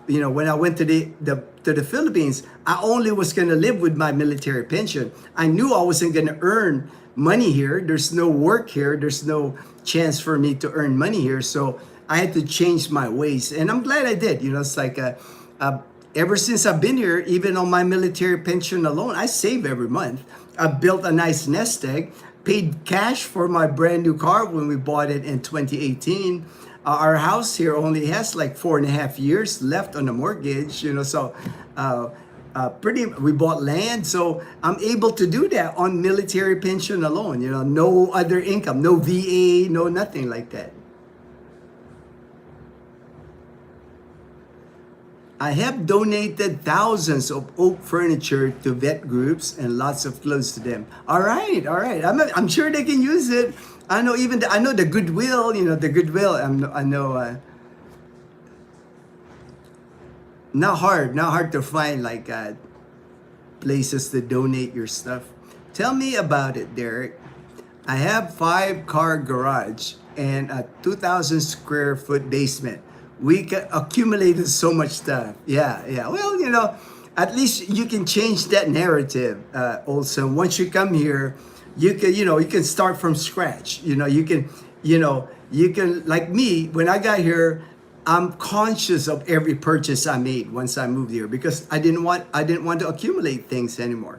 when I went to the Philippines, I only was going to live with my military pension. I knew I wasn't going to earn money here. There's no work here. There's no chance for me to earn money here. So I had to change my ways. And I'm glad I did. It's like ever since I've been here, even on my military pension alone, I save every month. I built a nice nest egg, paid cash for my brand new car when we bought it in 2018. Our house here only has like 4.5 years left on the mortgage, so we bought land, so I'm able to do that on military pension alone, no other income, no VA, no nothing like that. I have donated thousands of oak furniture to vet groups and lots of clothes to them. All right, all right. I'm sure they can use it. I know I know the Goodwill. The Goodwill. I know. Not hard to find like places to donate your stuff. Tell me about it, Derek. I have 5-car garage and a 2,000 square foot basement. We accumulated so much stuff. Yeah. Well, at least you can change that narrative, also. Once you come here, you can start from scratch. You can, like me, when I got here, I'm conscious of every purchase I made once I moved here because I didn't want to accumulate things anymore.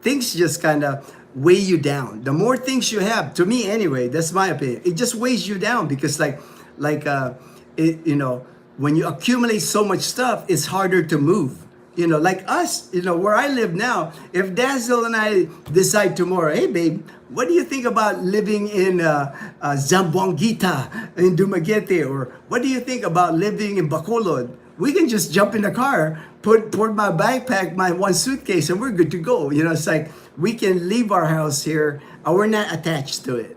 Things just kind of weigh you down. The more things you have, to me anyway, that's my opinion. It just weighs you down because when you accumulate so much stuff, it's harder to move. Like us, where I live now, if Dazzle and I decide tomorrow, hey babe, what do you think about living in Zamboanguita in Dumaguete? Or what do you think about living in Bacolod? We can just jump in the car, put my backpack, my one suitcase, and we're good to go. It's like we can leave our house here. We're not attached to it,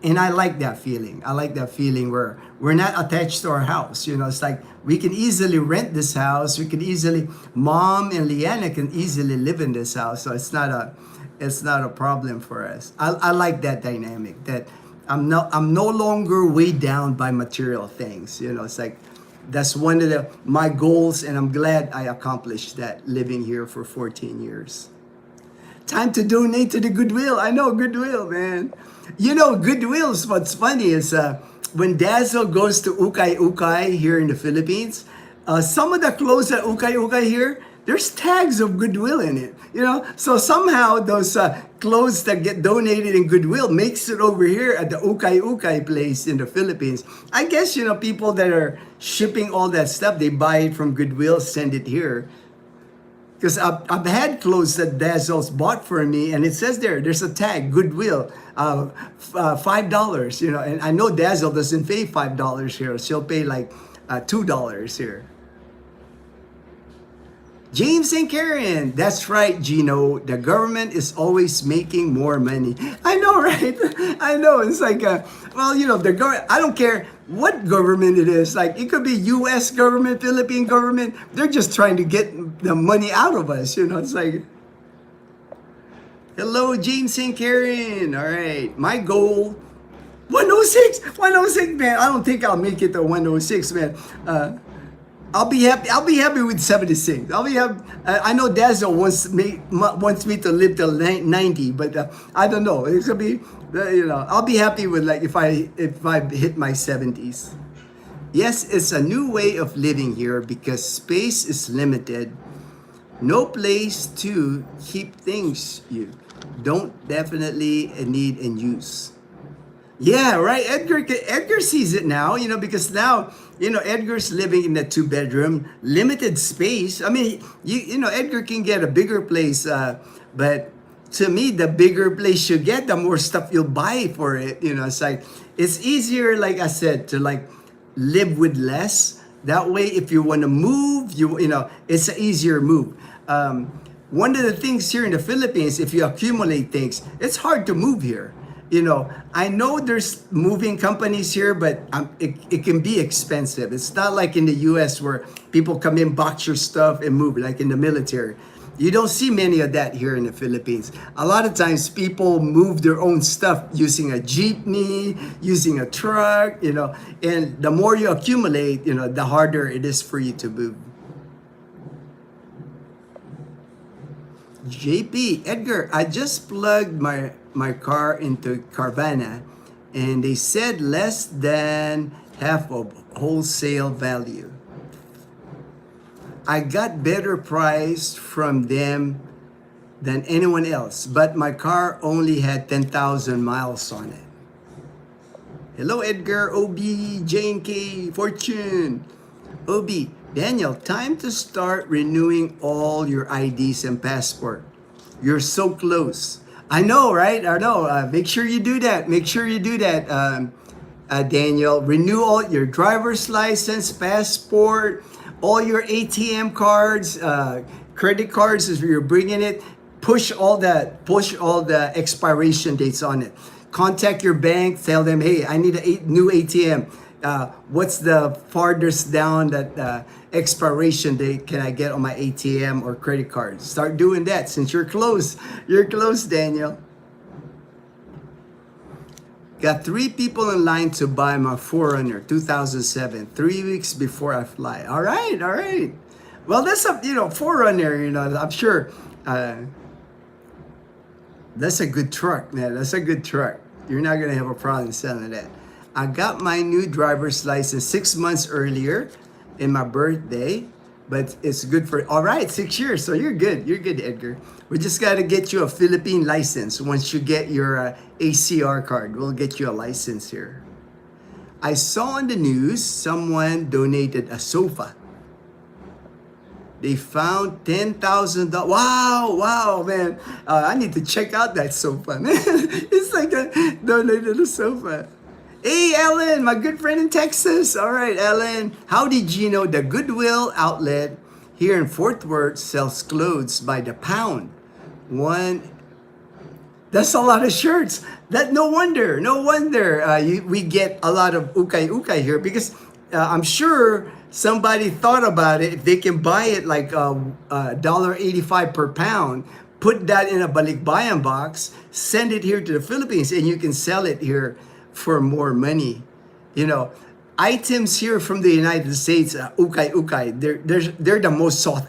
and I like that feeling. I like that feeling where we're not attached to our house. It's like we can easily rent this house. Mom and Leanna can easily live in this house. So it's not a problem for us. I like that dynamic that I'm no longer weighed down by material things. It's like that's one of my goals, and I'm glad I accomplished that living here for 14 years. Time to donate to the Goodwill. I know Goodwill, man. Goodwill's what's funny is when Dazzle goes to Ukay Ukay here in the Philippines, some of the clothes at Ukay Ukay here, there's tags of Goodwill in it. So somehow those clothes that get donated in Goodwill makes it over here at the Ukay Ukay place in the Philippines. I guess people that are shipping all that stuff, they buy it from Goodwill, send it here. Because I've had clothes that Dazzle's bought for me, and it says there's a tag, Goodwill, $5, and I know Dazzle doesn't pay $5 here. She'll pay like $2 here. James and Karen, that's right, Gino. The government is always making more money. I know, right? I know. It's like, the government, I don't care what government it is. Like, it could be U.S. government, Philippine government. They're just trying to get the money out of us. It's like, hello, James and Karen. All right. My goal, 106, man. I don't think I'll make it to 106, man. I'll be happy with 76. I'll be happy. I know Dazzle wants me to live till 90, but I don't know. It's gonna be, I'll be happy with like if I hit my 70s. Yes, it's a new way of living here because space is limited. No place to keep things you don't definitely need and use. Yeah, right. Edgar sees it now, because now, Edgar's living in a two-bedroom, limited space. I mean, Edgar can get a bigger place, but to me, the bigger place you get, the more stuff you'll buy for it. It's like it's easier, like I said, to like live with less. That way, if you want to move, it's an easier move. One of the things here in the Philippines, if you accumulate things, it's hard to move here. I know there's moving companies here, but it can be expensive. It's not like in the US where people come in, box your stuff, and move, like in the military. You don't see many of that here in the Philippines. A lot of times people move their own stuff using a jeepney, using a truck, and the more you accumulate, the harder it is for you to move. JP, Edgar, I just plugged my car into Carvana and they said less than half of wholesale value. I got better price from them than anyone else, but my car only had 10,000 miles on it. Hello, Edgar, OB, Jane K, Fortune. OB, Daniel, time to start renewing all your IDs and passport. You're so close. I know, right? I know. Make sure you do that. Make sure you do that, Daniel. Renew all your driver's license, passport, all your ATM cards, credit cards. If you're bringing it, push all the expiration dates on it. Contact your bank. Tell them, hey, I need a new ATM. What's the farthest down that expiration date can I get on my ATM or credit card? Start doing that since you're close. You're close, Daniel. Got 3 people in line to buy my 4Runner 2007, 3 weeks before I fly. All right, all right. Well, that's a 4Runner. I'm sure that's a good truck, man. That's a good truck. You're not gonna have a problem selling that. I got my new driver's license 6 months earlier in my birthday, but it's good for, all right, 6 years. So you're good. You're good, Edgar. We just got to get you a Philippine license. Once you get your ACR card, we'll get you a license here. I saw on the news someone donated a sofa. They found $10,000. Wow, wow, man. I need to check out that sofa, man. It's like a donated a sofa. Hey, Ellen, my good friend in Texas. All right, Ellen. How did you know the Goodwill outlet here in Fort Worth sells clothes by the pound? That's a lot of shirts. No wonder. We get a lot of ukay here because I'm sure somebody thought about it. If they can buy it like $1.85 per pound, put that in a balikbayan box, send it here to the Philippines, and you can sell it here for more money. Items here from the United States, ukay, they're the most sought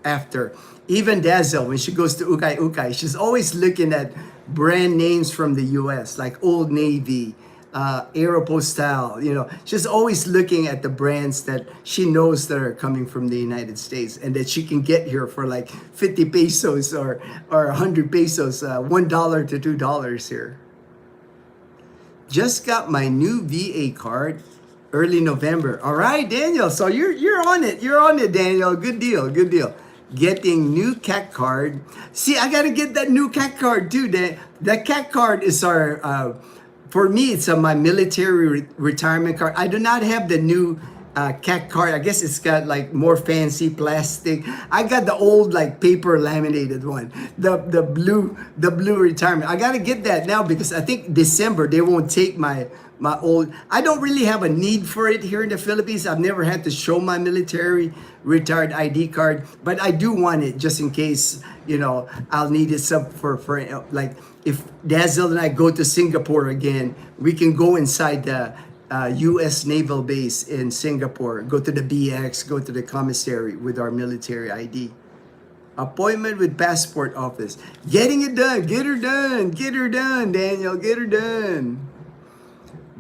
after. Even Dazzle, when she goes to ukay, she's always looking at brand names from the US, like Old Navy, Aeropostale. She's always looking at the brands that she knows that are coming from the United States and that she can get here for like 50 pesos or 100 pesos, $1 to $2 here. Just got my new VA card early November. All right, Daniel. So you're on it. You're on it, Daniel. Good deal. Good deal. Getting new CAC card. See, I gotta get that new CAC card too. That CAC card is our. For me, it's my military retirement card. I do not have the new CAC card. I guess it's got like more fancy plastic. I got the old like paper laminated one, the blue retirement. I gotta get that now because I think December they won't take my old. I don't really have a need for it here in the Philippines. I've never had to show my military retired ID card, but I do want it just in case I'll need it for like if Dazzle and I go to Singapore again, we can go inside the U.S. Naval Base in Singapore, go to the BX, go to the commissary with our military ID. Appointment with passport office. Getting it done. Get her done. Get her done, Daniel. Get her done.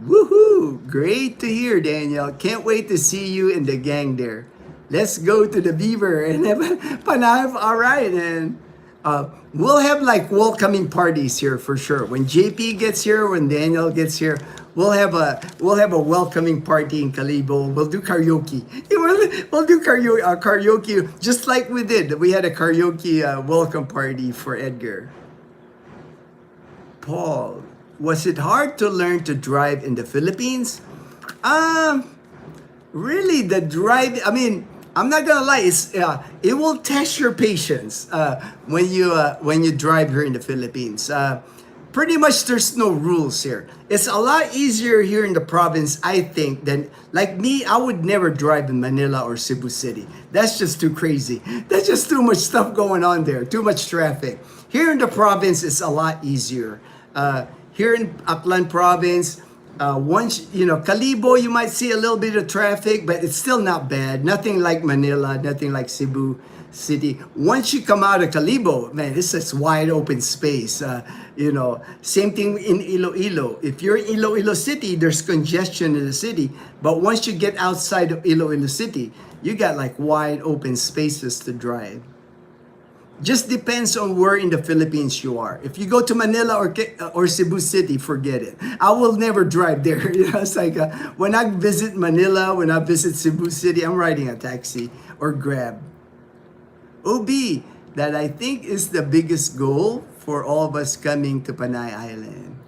Woohoo! Great to hear, Daniel. Can't wait to see you and the gang there. Let's go to the Beaver and have a panav. All right, and We'll have like welcoming parties here for sure. When JP gets here, when Daniel gets here, we'll have a welcoming party in Kalibo. We'll do karaoke. We'll do karaoke just like we did. We had a karaoke welcome party for Edgar. Paul, was it hard to learn to drive in the Philippines? Um, Really, the drive. I mean, I'm not gonna lie. It will test your patience when you drive here in the Philippines. Pretty much, there's no rules here. It's a lot easier here in the province, I think, than like me. I would never drive in Manila or Cebu City. That's just too crazy. That's just too much stuff going on there. Too much traffic. Here in the province, it's a lot easier. Here in Aklan province, once Kalibo, you might see a little bit of traffic, but it's still not bad. Nothing like Manila, nothing like Cebu City. Once you come out of Kalibo, man, it's this wide open space. Same thing in Iloilo. If you're in Iloilo City, there's congestion in the city. But once you get outside of Iloilo City, you got like wide open spaces to drive. Just depends on where in the Philippines you are. If you go to Manila or Cebu City, forget it. I will never drive there. It's like when I visit Manila, when I visit Cebu City, I'm riding a taxi or Grab. OB, that I think is the biggest goal for all of us coming to Panay Island.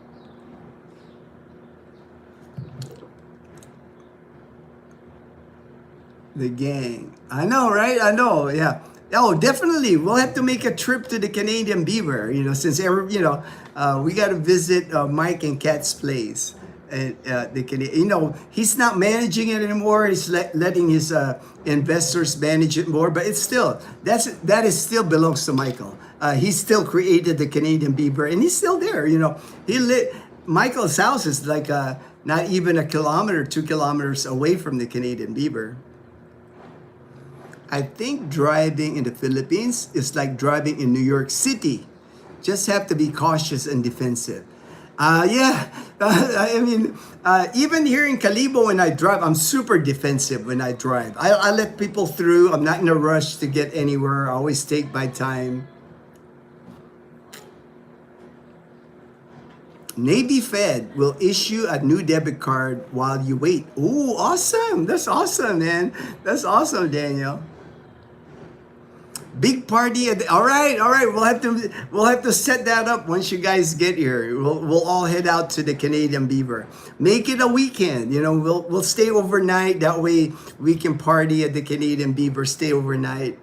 The gang. I know, right? I know, yeah. Oh, definitely. We'll have to make a trip to the Canadian Beaver, since we got to visit Mike and Kat's place. And he's not managing it anymore. He's letting his investors manage it more. But it's still, that is still belongs to Michael. He still created the Canadian Beaver, and he's still there. Michael's house is like not even a kilometer, 2 kilometers away from the Canadian Beaver. I think driving in the Philippines is like driving in New York City. Just have to be cautious and defensive. Yeah, even here in Kalibo when I drive, I'm super defensive when I drive. I let people through. I'm not in a rush to get anywhere. I always take my time. Navy Fed will issue a new debit card while you wait. Ooh, awesome. That's awesome, man. That's awesome, Daniel. Big party. All right. We'll have to set that up once you guys get here. We'll all head out to the Canadian Beaver. Make it a weekend. We'll stay overnight. That way we can party at the Canadian Beaver. Stay overnight.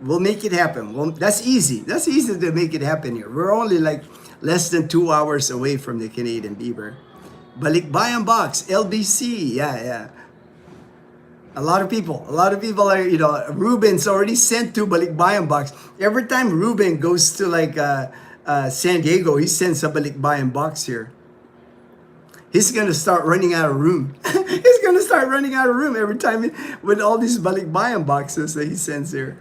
We'll make it happen. Well, that's easy. That's easy to make it happen here. We're only like less than 2 hours away from the Canadian Beaver. Balikbayan Box, LBC. Yeah. A lot of people are, Ruben's already sent to Balikbayan Box. Every time Ruben goes to San Diego, he sends a Balikbayan Box here. He's going to start running out of room. He's going to start running out of room every time with all these Balikbayan boxes that he sends here.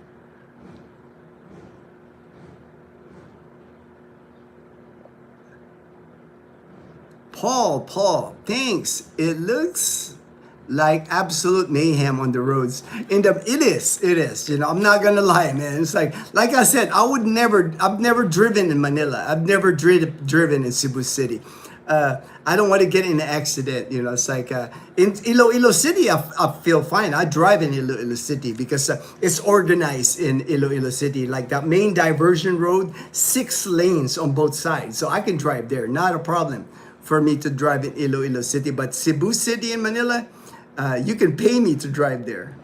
Paul, thanks. It looks like absolute mayhem on the roads. It is. I'm not gonna lie, man. It's like I said, I've never driven in Manila. I've never driven in Cebu City. I don't want to get in an accident. It's like in Iloilo City, I feel fine. I drive in Iloilo City because it's organized in Iloilo City. Like that main diversion road, 6 lanes on both sides, so I can drive there. Not a problem for me to drive in Iloilo City. But Cebu City and Manila, you can pay me to drive there.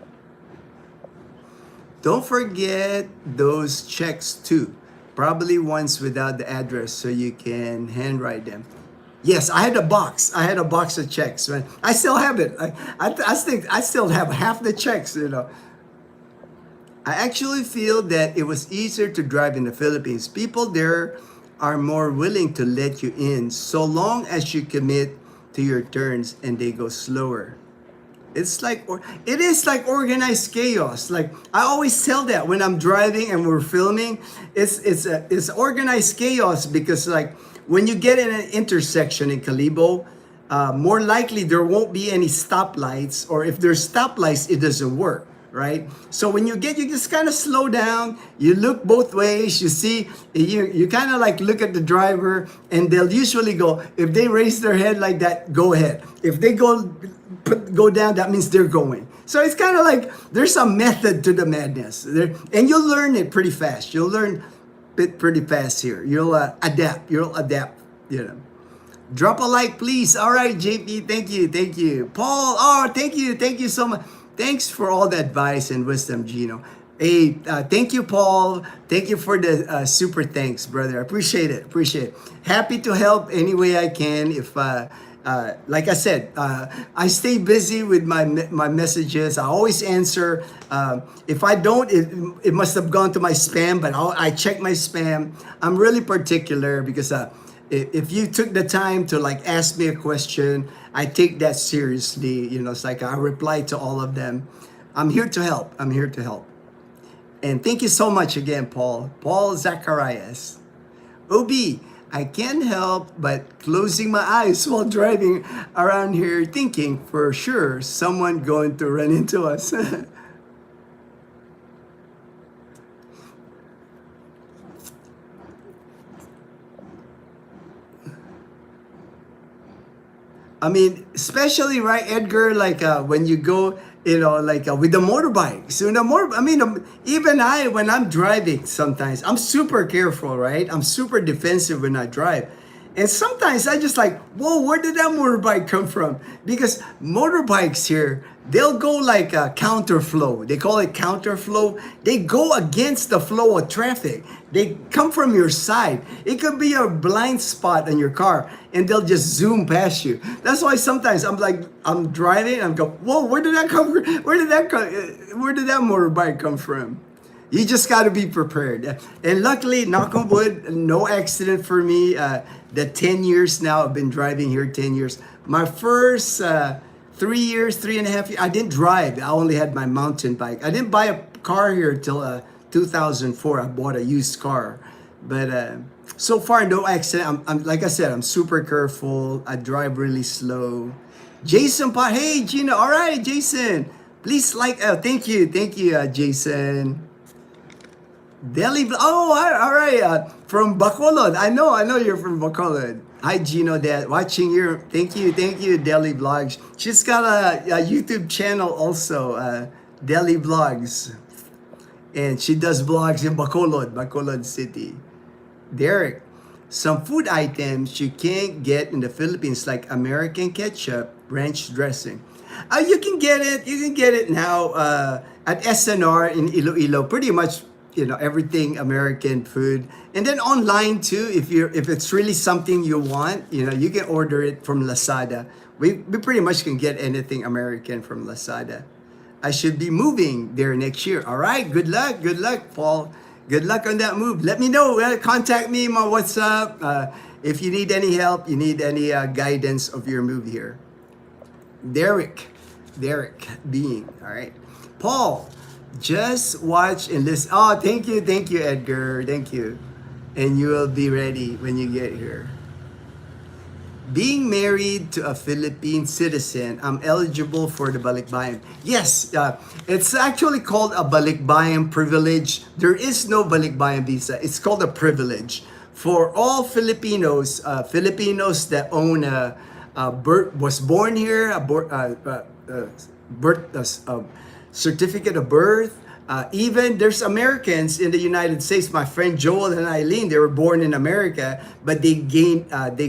Don't forget those checks too. Probably ones without the address so you can handwrite them. Yes, I had a box. I had a box of checks. Man. I still have it. I think I still have half the checks, I actually feel that it was easier to drive in the Philippines. People there are more willing to let you in so long as you commit to your turns and they go slower. It is like organized chaos. Like I always tell that when I'm driving and we're filming, it's organized chaos because like when you get in an intersection in Kalibo, more likely there won't be any stoplights, or if there's stoplights, it doesn't work. right? So when you get, you just kind of slow down, you look both ways, you see, you kind of like look at the driver, and they'll usually go, if they raise their head like that, go ahead. If they go down, that means they're going. So it's kind of like there's a method to the madness, and you'll learn it pretty fast. You'll learn it pretty fast here. You'll adapt. You'll adapt. You know. Drop a like, please. All right, JP. Thank you. Thank you. Paul. Oh, thank you. Thank you so much. Thanks for all the advice and wisdom, Gino. Hey, thank you, Paul. Thank you for the super thanks, brother. I appreciate it. Appreciate it. Happy to help any way I can. If like I said, I stay busy with my messages. I always answer. If I don't, it must have gone to my spam, but I check my spam. I'm really particular because if you took the time to like ask me a question, I take that seriously. You know, it's like I reply to all of them. I'm here to help. I'm here to help. And thank you so much again, Paul. Paul Zacharias. Obi, I can't help but closing my eyes while driving around here thinking for sure someone going to run into us. I mean, especially right, Edgar, like when you go, you know, like with the motorbikes. So I mean, even when I'm driving, sometimes I'm super careful, right? I'm super defensive when I drive. And sometimes I just like, whoa, where did that motorbike come from? Because motorbikes here, they'll go like a counterflow. They call it counterflow. They go against the flow of traffic. They come from your side. It could be a blind spot in your car, and they'll just zoom past you. That's why sometimes I'm like, I'm driving, and I'm going, whoa, where did that come from? Where did that motorbike come from? You just got to be prepared. And luckily, knock on wood, no accident for me. The 10 years now, I've been driving here 10 years. My first 3 years, 3.5 years, I didn't drive. I only had my mountain bike. I didn't buy a car here till 2004. I bought a used car. But so far, no accident. I'm like I said, I'm super careful. I drive really slow. Jason Pot, hey, Gina. All right, Jason. Please like, thank you, Jason. Delhi, all right, from Bacolod. I know you're from Bacolod. Hi, Gino, Dad, watching your, thank you, Delhi Vlogs. She's got a YouTube channel also, Delhi Vlogs. And she does vlogs in Bacolod City. Derek, some food items you can't get in the Philippines, like American ketchup, ranch dressing. You can get it now at SNR in Iloilo. Pretty much, you know, everything American food, and then online too. If it's really something you want, you know, you can order it from Lazada. We pretty much can get anything American from Lazada. I should be moving there next year. All right, good luck, Paul. Good luck on that move. Let me know. Contact me, my WhatsApp. If you need any help, you need any guidance of your move here. Derek being all right. Paul, just watch and listen. Oh, thank you, Edgar. Thank you. And you will be ready when you get here. Being married to a Philippine citizen, I'm eligible for the Balikbayan. Yes, it's actually called a Balikbayan privilege. There is no Balikbayan visa. It's called a privilege for all Filipinos. Filipinos that own was born here, certificate of birth. Even there's Americans in the United States. My friend Joel and Eileen, they were born in America, but they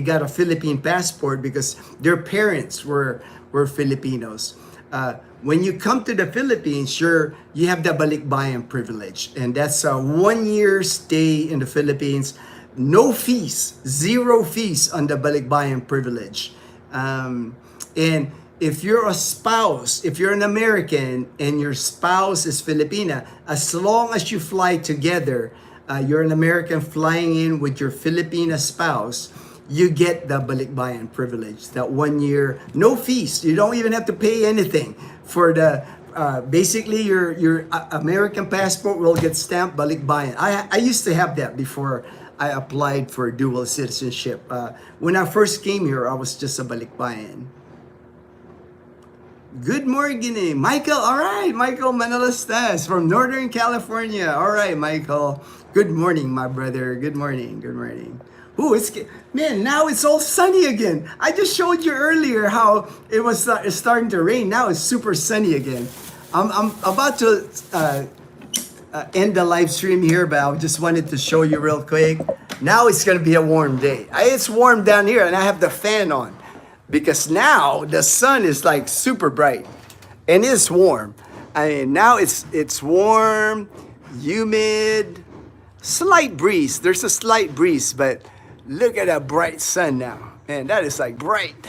got a Philippine passport because their parents were Filipinos. When you come to the Philippines, you have the Balikbayan privilege, and that's a 1 year stay in the Philippines, no fees, 0 fees on the Balikbayan privilege, and if you're a spouse, if you're an American and your spouse is Filipina, as long as you fly together, you're an American flying in with your Filipina spouse, you get the Balikbayan privilege, that 1 year, no fees. You don't even have to pay anything for the, basically your American passport will get stamped Balikbayan. I used to have that before I applied for dual citizenship. When I first came here, I was just a Balikbayan. Good morning, Michael. All right, Michael Manalastas from Northern California. All right, Michael. Good morning, my brother. Good morning. Good morning. Ooh, man. Now it's all sunny again. I just showed you earlier how it's starting to rain. Now it's super sunny again. I'm about to end the live stream here, but I just wanted to show you real quick. Now it's gonna be a warm day. It's warm down here, and I have the fan on because now the sun is like super bright and it's warm. I mean, now it's warm, humid, slight breeze. There's a slight breeze, but look at that bright sun now. Man, that is like bright.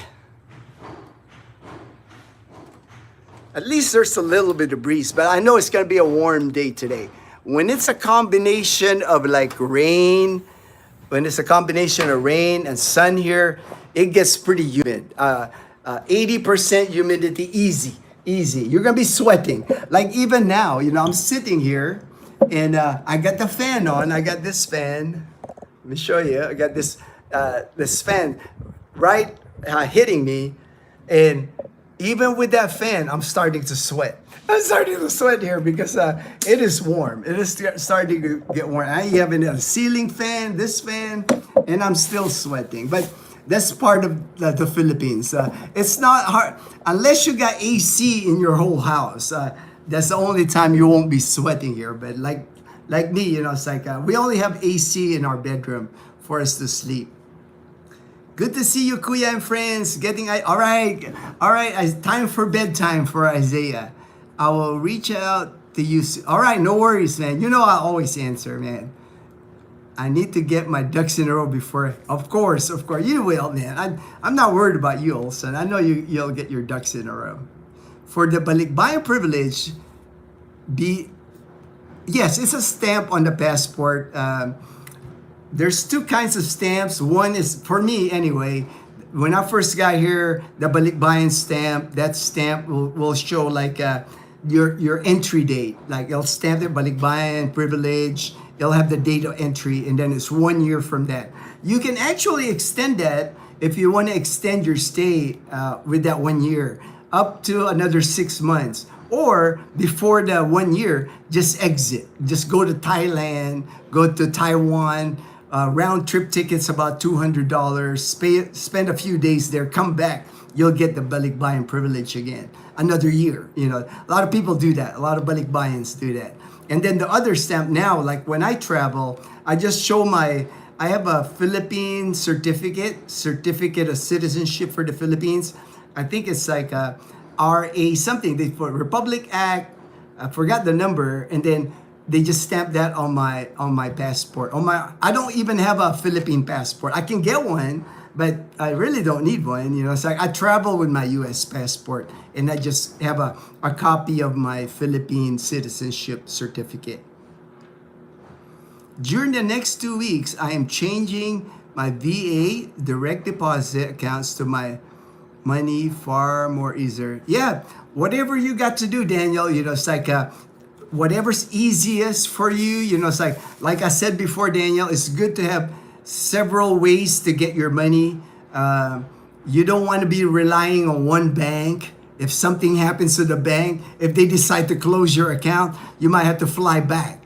At least there's a little bit of breeze, but I know it's gonna be a warm day today. When it's a combination of like rain, when it's a combination of rain and sun here, it gets pretty humid. 80% humidity, easy. You're gonna be sweating. Like even now, I'm sitting here and I got the fan on. I got this fan. Let me show you. I got this fan right hitting me, and even with that fan, I'm starting to sweat. I'm starting to sweat here because it is warm. It is starting to get warm. I have a ceiling fan, this fan, and I'm still sweating. But that's part of the Philippines. It's not hard unless you got AC in your whole house. That's the only time you won't be sweating here. But like me, it's like we only have AC in our bedroom for us to sleep. Good to see you, Kuya and friends. All right. Time for bedtime for Isaiah. I will reach out to you. All right, no worries, man. I always answer, man. I need to get my ducks in a row before. Of course, you will, man. I'm not worried about you, Olson. I know you'll get your ducks in a row. For the balikbayan privilege, yes, it's a stamp on the passport. There's two kinds of stamps. One is, for me anyway, when I first got here, the balikbayan stamp, that stamp will show like your entry date. Like it'll stamp the balikbayan privilege, it'll have the date of entry, and then it's 1 year from that. You can actually extend that if you want to extend your stay with that 1 year up to another 6 months. Or before the 1 year, just exit. Just go to Thailand, go to Taiwan. Round trip tickets about $200. Spend a few days there, come back. You'll get the balikbayan privilege again. Another year. A lot of people do that. A lot of balikbayans do that. And then the other stamp now, like when I travel, I just show I have a Philippine certificate of citizenship for the Philippines. I think it's like a RA something. They put Republic Act. I forgot the number, and then they just stamp that on my passport. I don't even have a Philippine passport. I can get one, but I really don't need one. It's like I travel with my U.S. passport, and I just have a copy of my Philippine citizenship certificate. During the next 2 weeks, I am changing my VA direct deposit accounts to my money far more easier. Yeah, whatever you got to do, Daniel. It's like whatever's easiest for you. It's like I said before, Daniel, it's good to have several ways to get your money. You don't want to be relying on one bank. If something happens to the bank, if they decide to close your account, you might have to fly back.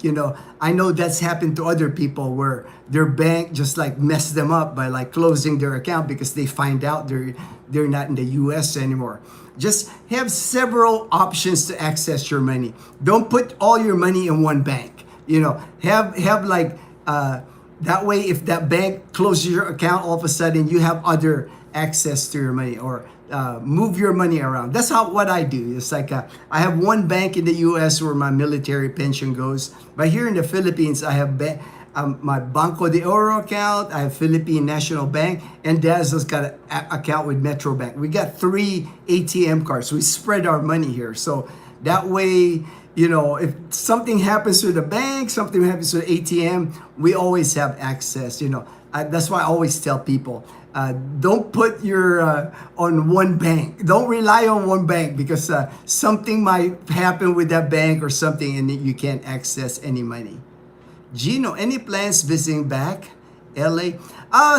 I know that's happened to other people where their bank just like messed them up by like closing their account because they find out they're not in the US anymore. Just have several options to access your money. Don't put all your money in one bank. Have like that way. If that bank closes your account, all of a sudden you have other access to your money, or move your money around. That's what I do. It's like I have one bank in the U.S. where my military pension goes, but here in the Philippines, I have my Banco de Oro account, I have Philippine National Bank, and Dazzle's got an account with Metro Bank. We got 3 ATM cards. We spread our money here. So that way, if something happens to the bank, something happens to the ATM, we always have access. That's why I always tell people, don't put your on one bank. Don't rely on one bank because something might happen with that bank or something, and you can't access any money. Gino, any plans visiting back LA.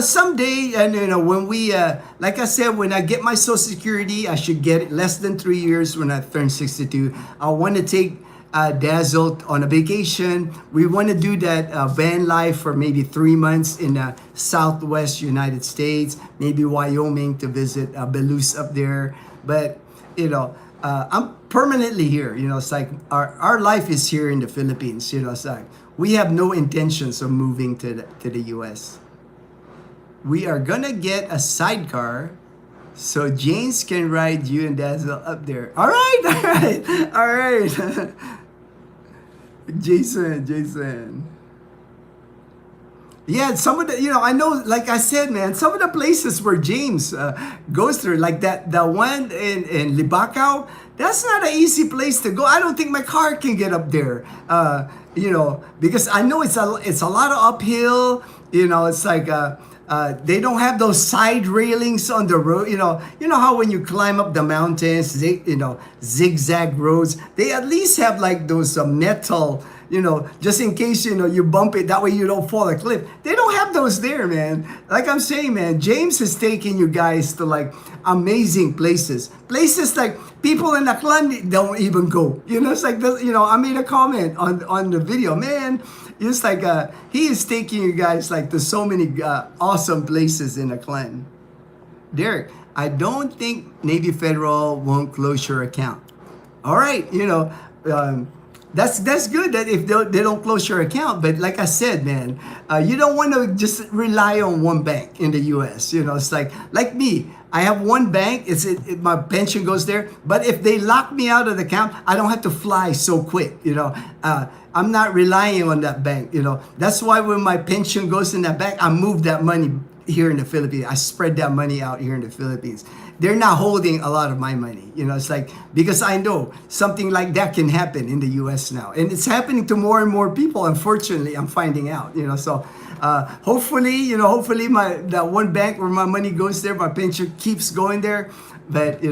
Someday, and when we, like I said, when I get my Social Security, I should get it less than 3 years when I turn 62. I want to take Dazzle on a vacation. We want to do that van life for maybe 3 months in the Southwest United States, maybe Wyoming to visit Belus up there. But I'm permanently here. It's like our life is here in the Philippines. It's like we have no intentions of moving to the U.S. We are gonna get a sidecar so James can ride you and Dazzle up there. All right, all right, all right. Jason. Yeah, some of the, I know, like I said, man, some of the places where James goes through, like the one in Libacao, that's not an easy place to go. I don't think my car can get up there, because I know it's a lot of uphill. It's like they don't have those side railings on the road. You know how when you climb up the mountains, zigzag roads. They at least have like those metal. Just in case, you bump it, that way you don't fall a cliff. They don't have those there, man. Like I'm saying, man, James is taking you guys to like amazing places. Places like people in Aklan don't even go. It's like, I made a comment on the video, man. It's like, he is taking you guys like to so many awesome places in Aklan. Derek, I don't think Navy Federal won't close your account. All right, that's good that if they don't close your account. But like I said, man, you don't want to just rely on one bank in the U.S. It's like me. I have one bank. My pension goes there. But if they lock me out of the account, I don't have to fly so quick. I'm not relying on that bank. That's why when my pension goes in that bank, I move that money here in the Philippines. I spread that money out here in the Philippines. They're not holding a lot of my money. It's like, because I know something like that can happen in the U.S. now. And it's happening to more and more people. Unfortunately, I'm finding out, so hopefully, that one bank where my money goes there, my pension keeps going there. But,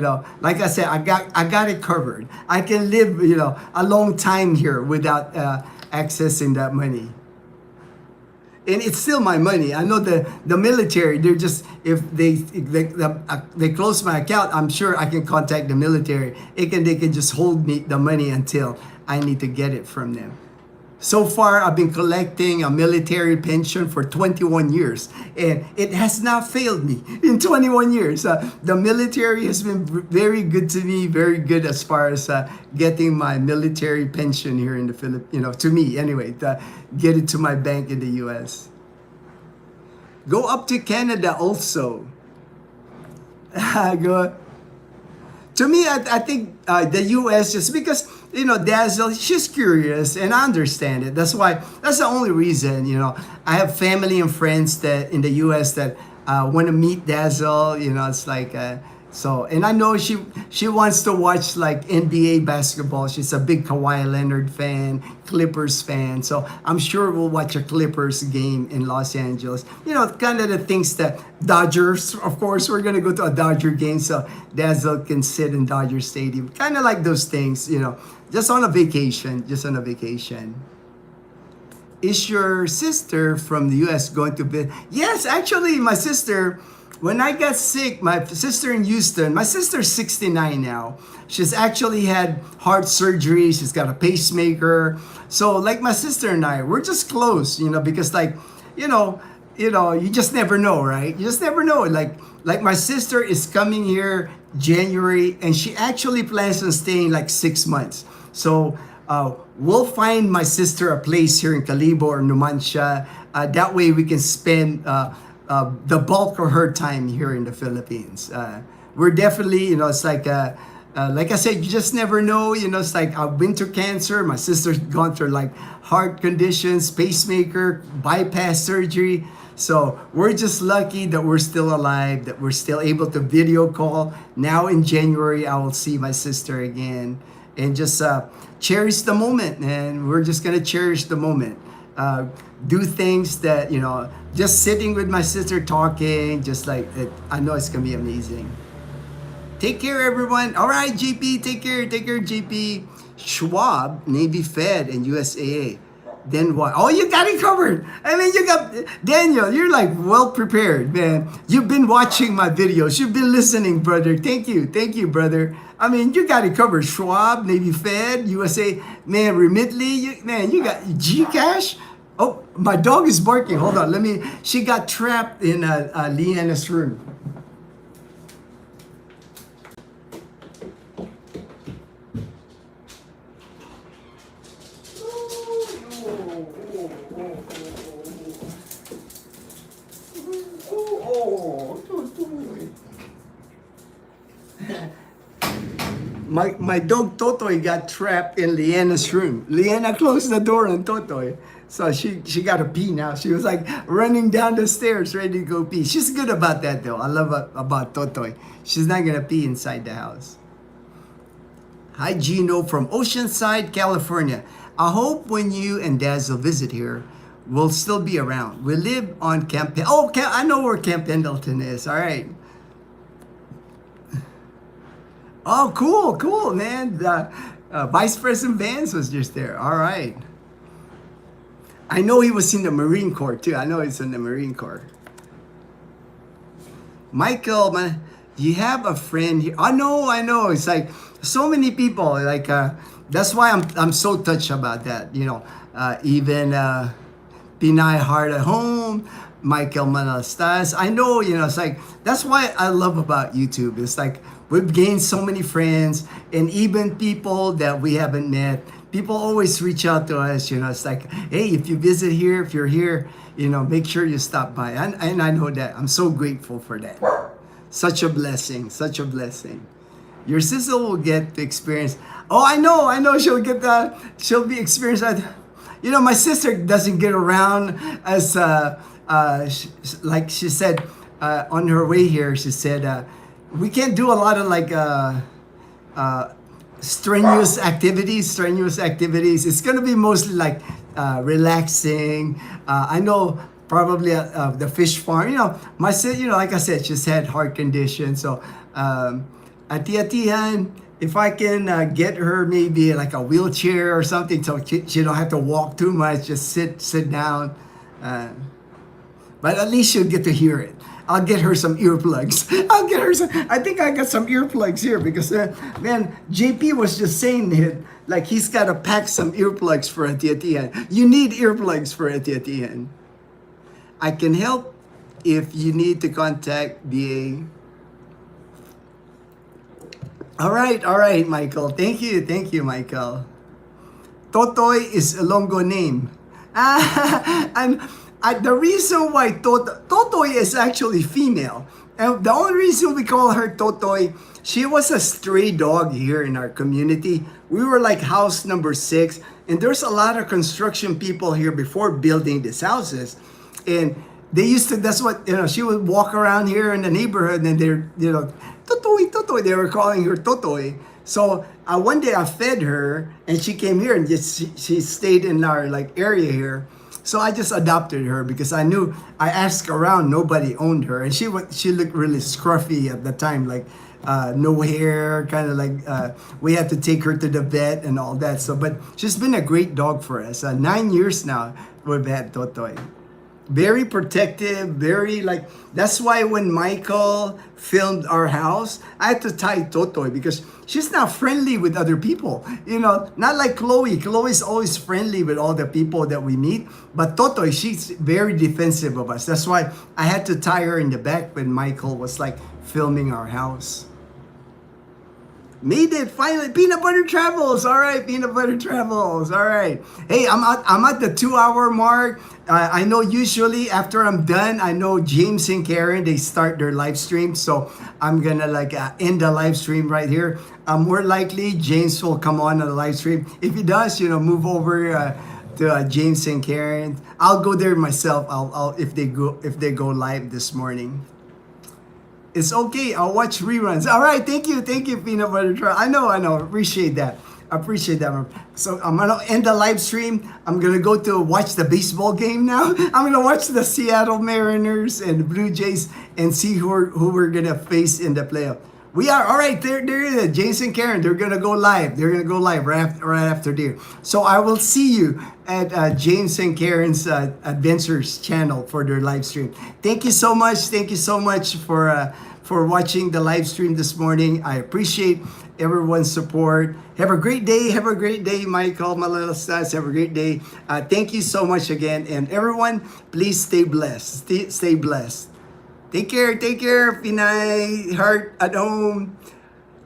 like I said, I got it covered. I can live, a long time here without accessing that money. And it's still my money. I know the military, they're just, if they close my account, I'm sure I can contact the military. They can just hold me the money until I need to get it from them. So far, I've been collecting a military pension for 21 years, and it has not failed me in 21 years. The military has been very good to me, very good as far as getting my military pension here in the Philippines, to me anyway, to get it to my bank in the U.S. Go up to Canada also. Go. To me, I think the U.S. just because, Dazzle, she's curious, and I understand it. That's the only reason, I have family and friends that in the U.S. that want to meet Dazzle, it's like, and I know she wants to watch like NBA basketball. She's a big Kawhi Leonard fan, Clippers fan. So I'm sure we'll watch a Clippers game in Los Angeles. Kind of the things that Dodgers, of course, we're going to go to a Dodger game so Dazzle can sit in Dodger Stadium. Kind of like those things, just on a vacation, Is your sister from the U.S. going to be? Yes, actually, my sister, when I got sick, my sister in Houston, my sister's 69 now. She's actually had heart surgery. She's got a pacemaker. So like my sister and I, we're just close, because like, you just never know, right? You just never know. Like my sister is coming here January, and she actually plans on staying like 6 months. So we'll find my sister a place here in Calibo or Numancia. That way we can spend the bulk of her time here in the Philippines. We're definitely, it's like I said, you just never know. It's like winter cancer. My sister's gone through like heart conditions, pacemaker, bypass surgery. So we're just lucky that we're still alive, that we're still able to video call. Now in January, I will see my sister again. And just cherish the moment, and we're just gonna cherish the moment. Do things that, just sitting with my sister talking, just like it, I know it's gonna be amazing. Take care, everyone. All right, JP, take care, JP. Schwab, Navy Fed, and USAA. Then what? Oh, you got it covered. I mean, you got Daniel. You're like well prepared, man. You've been watching my videos. You've been listening, brother. Thank you, brother. I mean, you got it covered. Schwab, Navy Fed, USA, man. Remitly, you got Gcash. Oh, my dog is barking. Hold on, let me. She got trapped in Leanna's room. My dog Totoy got trapped in Leanna's room. Leanna closed the door on Totoy. So she got to pee now. She was like running down the stairs ready to go pee. She's good about that though. I love about Totoy. She's not going to pee inside the house. Hi Gino from Oceanside, California. I hope when you and Dazzle visit here, we'll still be around. We live on Camp... Oh, I know where Camp Pendleton is. All right. Oh, cool, man. The Vice President Vance was just there. All right. I know he was in the Marine Corps, too. I know he's in the Marine Corps. Michael, man, you have a friend here. I know. It's like so many people. Like, that's why I'm so touched about that. You know, even Pinay Heart at Home, Michael Manastas. I know, you know, it's like, that's why I love about YouTube. It's like, we've gained so many friends, and even people that we haven't met. People always reach out to us, you know, it's like, hey, if you visit here, if you're here, you know, make sure you stop by. And I know that. I'm so grateful for that. Such a blessing, such a blessing. Your sister will get to experience. Oh, I know, she'll be experienced. You know, my sister doesn't get around as, like she said, on her way here, she said, we can't do a lot of like, strenuous activities. It's gonna be mostly like relaxing. I know probably the fish farm. You know, my sister, you know, like I said, she's had heart condition. So Atiatihan, if I can get her maybe like a wheelchair or something, so she don't have to walk too much, just sit down. But at least she'll get to hear it. I'll get her some earplugs. I think I got some earplugs here because, man, JP was just saying it. Like, he's got to pack some earplugs for Atiatihan. You need earplugs for Atiatihan. I can help if you need to contact BA. All right, Michael. Thank you, Michael. Totoy is a Ilonggo name. The reason why Totoy is actually female, and the only reason we call her Totoy, she was a stray dog here in our community. We were like house number 6, and there's a lot of construction people here before building these houses, and they used to. That's what, you know. She would walk around here in the neighborhood, and they're, you know, Totoy. They were calling her Totoy. So one day I fed her, and she came here, and she stayed in our like area here. So I just adopted her because I knew, I asked around, nobody owned her. And she looked really scruffy at the time, like no hair, kind of like, we had to take her to the vet and all that. So, but she's been a great dog for us. 9 years now we've had Totoy. Very protective, very like, that's why when Michael filmed our house, I had to tie Totoy because she's not friendly with other people. You know, not like Chloe. Chloe's always friendly with all the people that we meet. But Totoy, she's very defensive of us. That's why I had to tie her in the back when Michael was like filming our house. Made it finally. Peanut Butter Travels. All right, Peanut Butter Travels. All right. Hey, I'm at the 2-hour mark. I know usually after I'm done, I know James and Karen, they start their live stream. So I'm gonna like end the live stream right here. More likely James will come on the live stream. If he does, you know, move over to James and Karen. I'll go there myself. I'll if they go live this morning. It's okay. I'll watch reruns. All right. Thank you, Peanut Butter Travels. I know. Appreciate that. So I'm gonna end the live stream. I'm gonna go to watch the baseball game now. I'm gonna watch the Seattle Mariners and the Blue Jays and see who we're gonna face in the playoff. We are all right. There it is. James and Karen. They're gonna go live. They're gonna go live right after there. So I will see you at James and Karen's Adventures channel for their live stream. Thank you so much. Thank you so much for watching the live stream this morning. I appreciate everyone's support. Have a great day. Have a great day, Michael, my little stars. Have a great day. Thank you so much again, and everyone, please stay blessed. Stay blessed. Take care, Pinay, heart at home.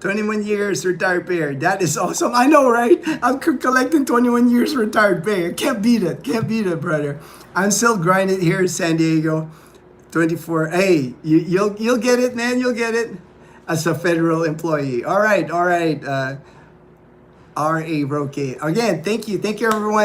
21 years retired pair. That is awesome. I know, right? I'm collecting 21 years retired pay. I can't beat it. Can't beat it, brother. I'm still grinding here in San Diego. 24. Hey, you'll get it, man. You'll get it as a federal employee. All right. R.A. Roque. Again, thank you. Thank you, everyone.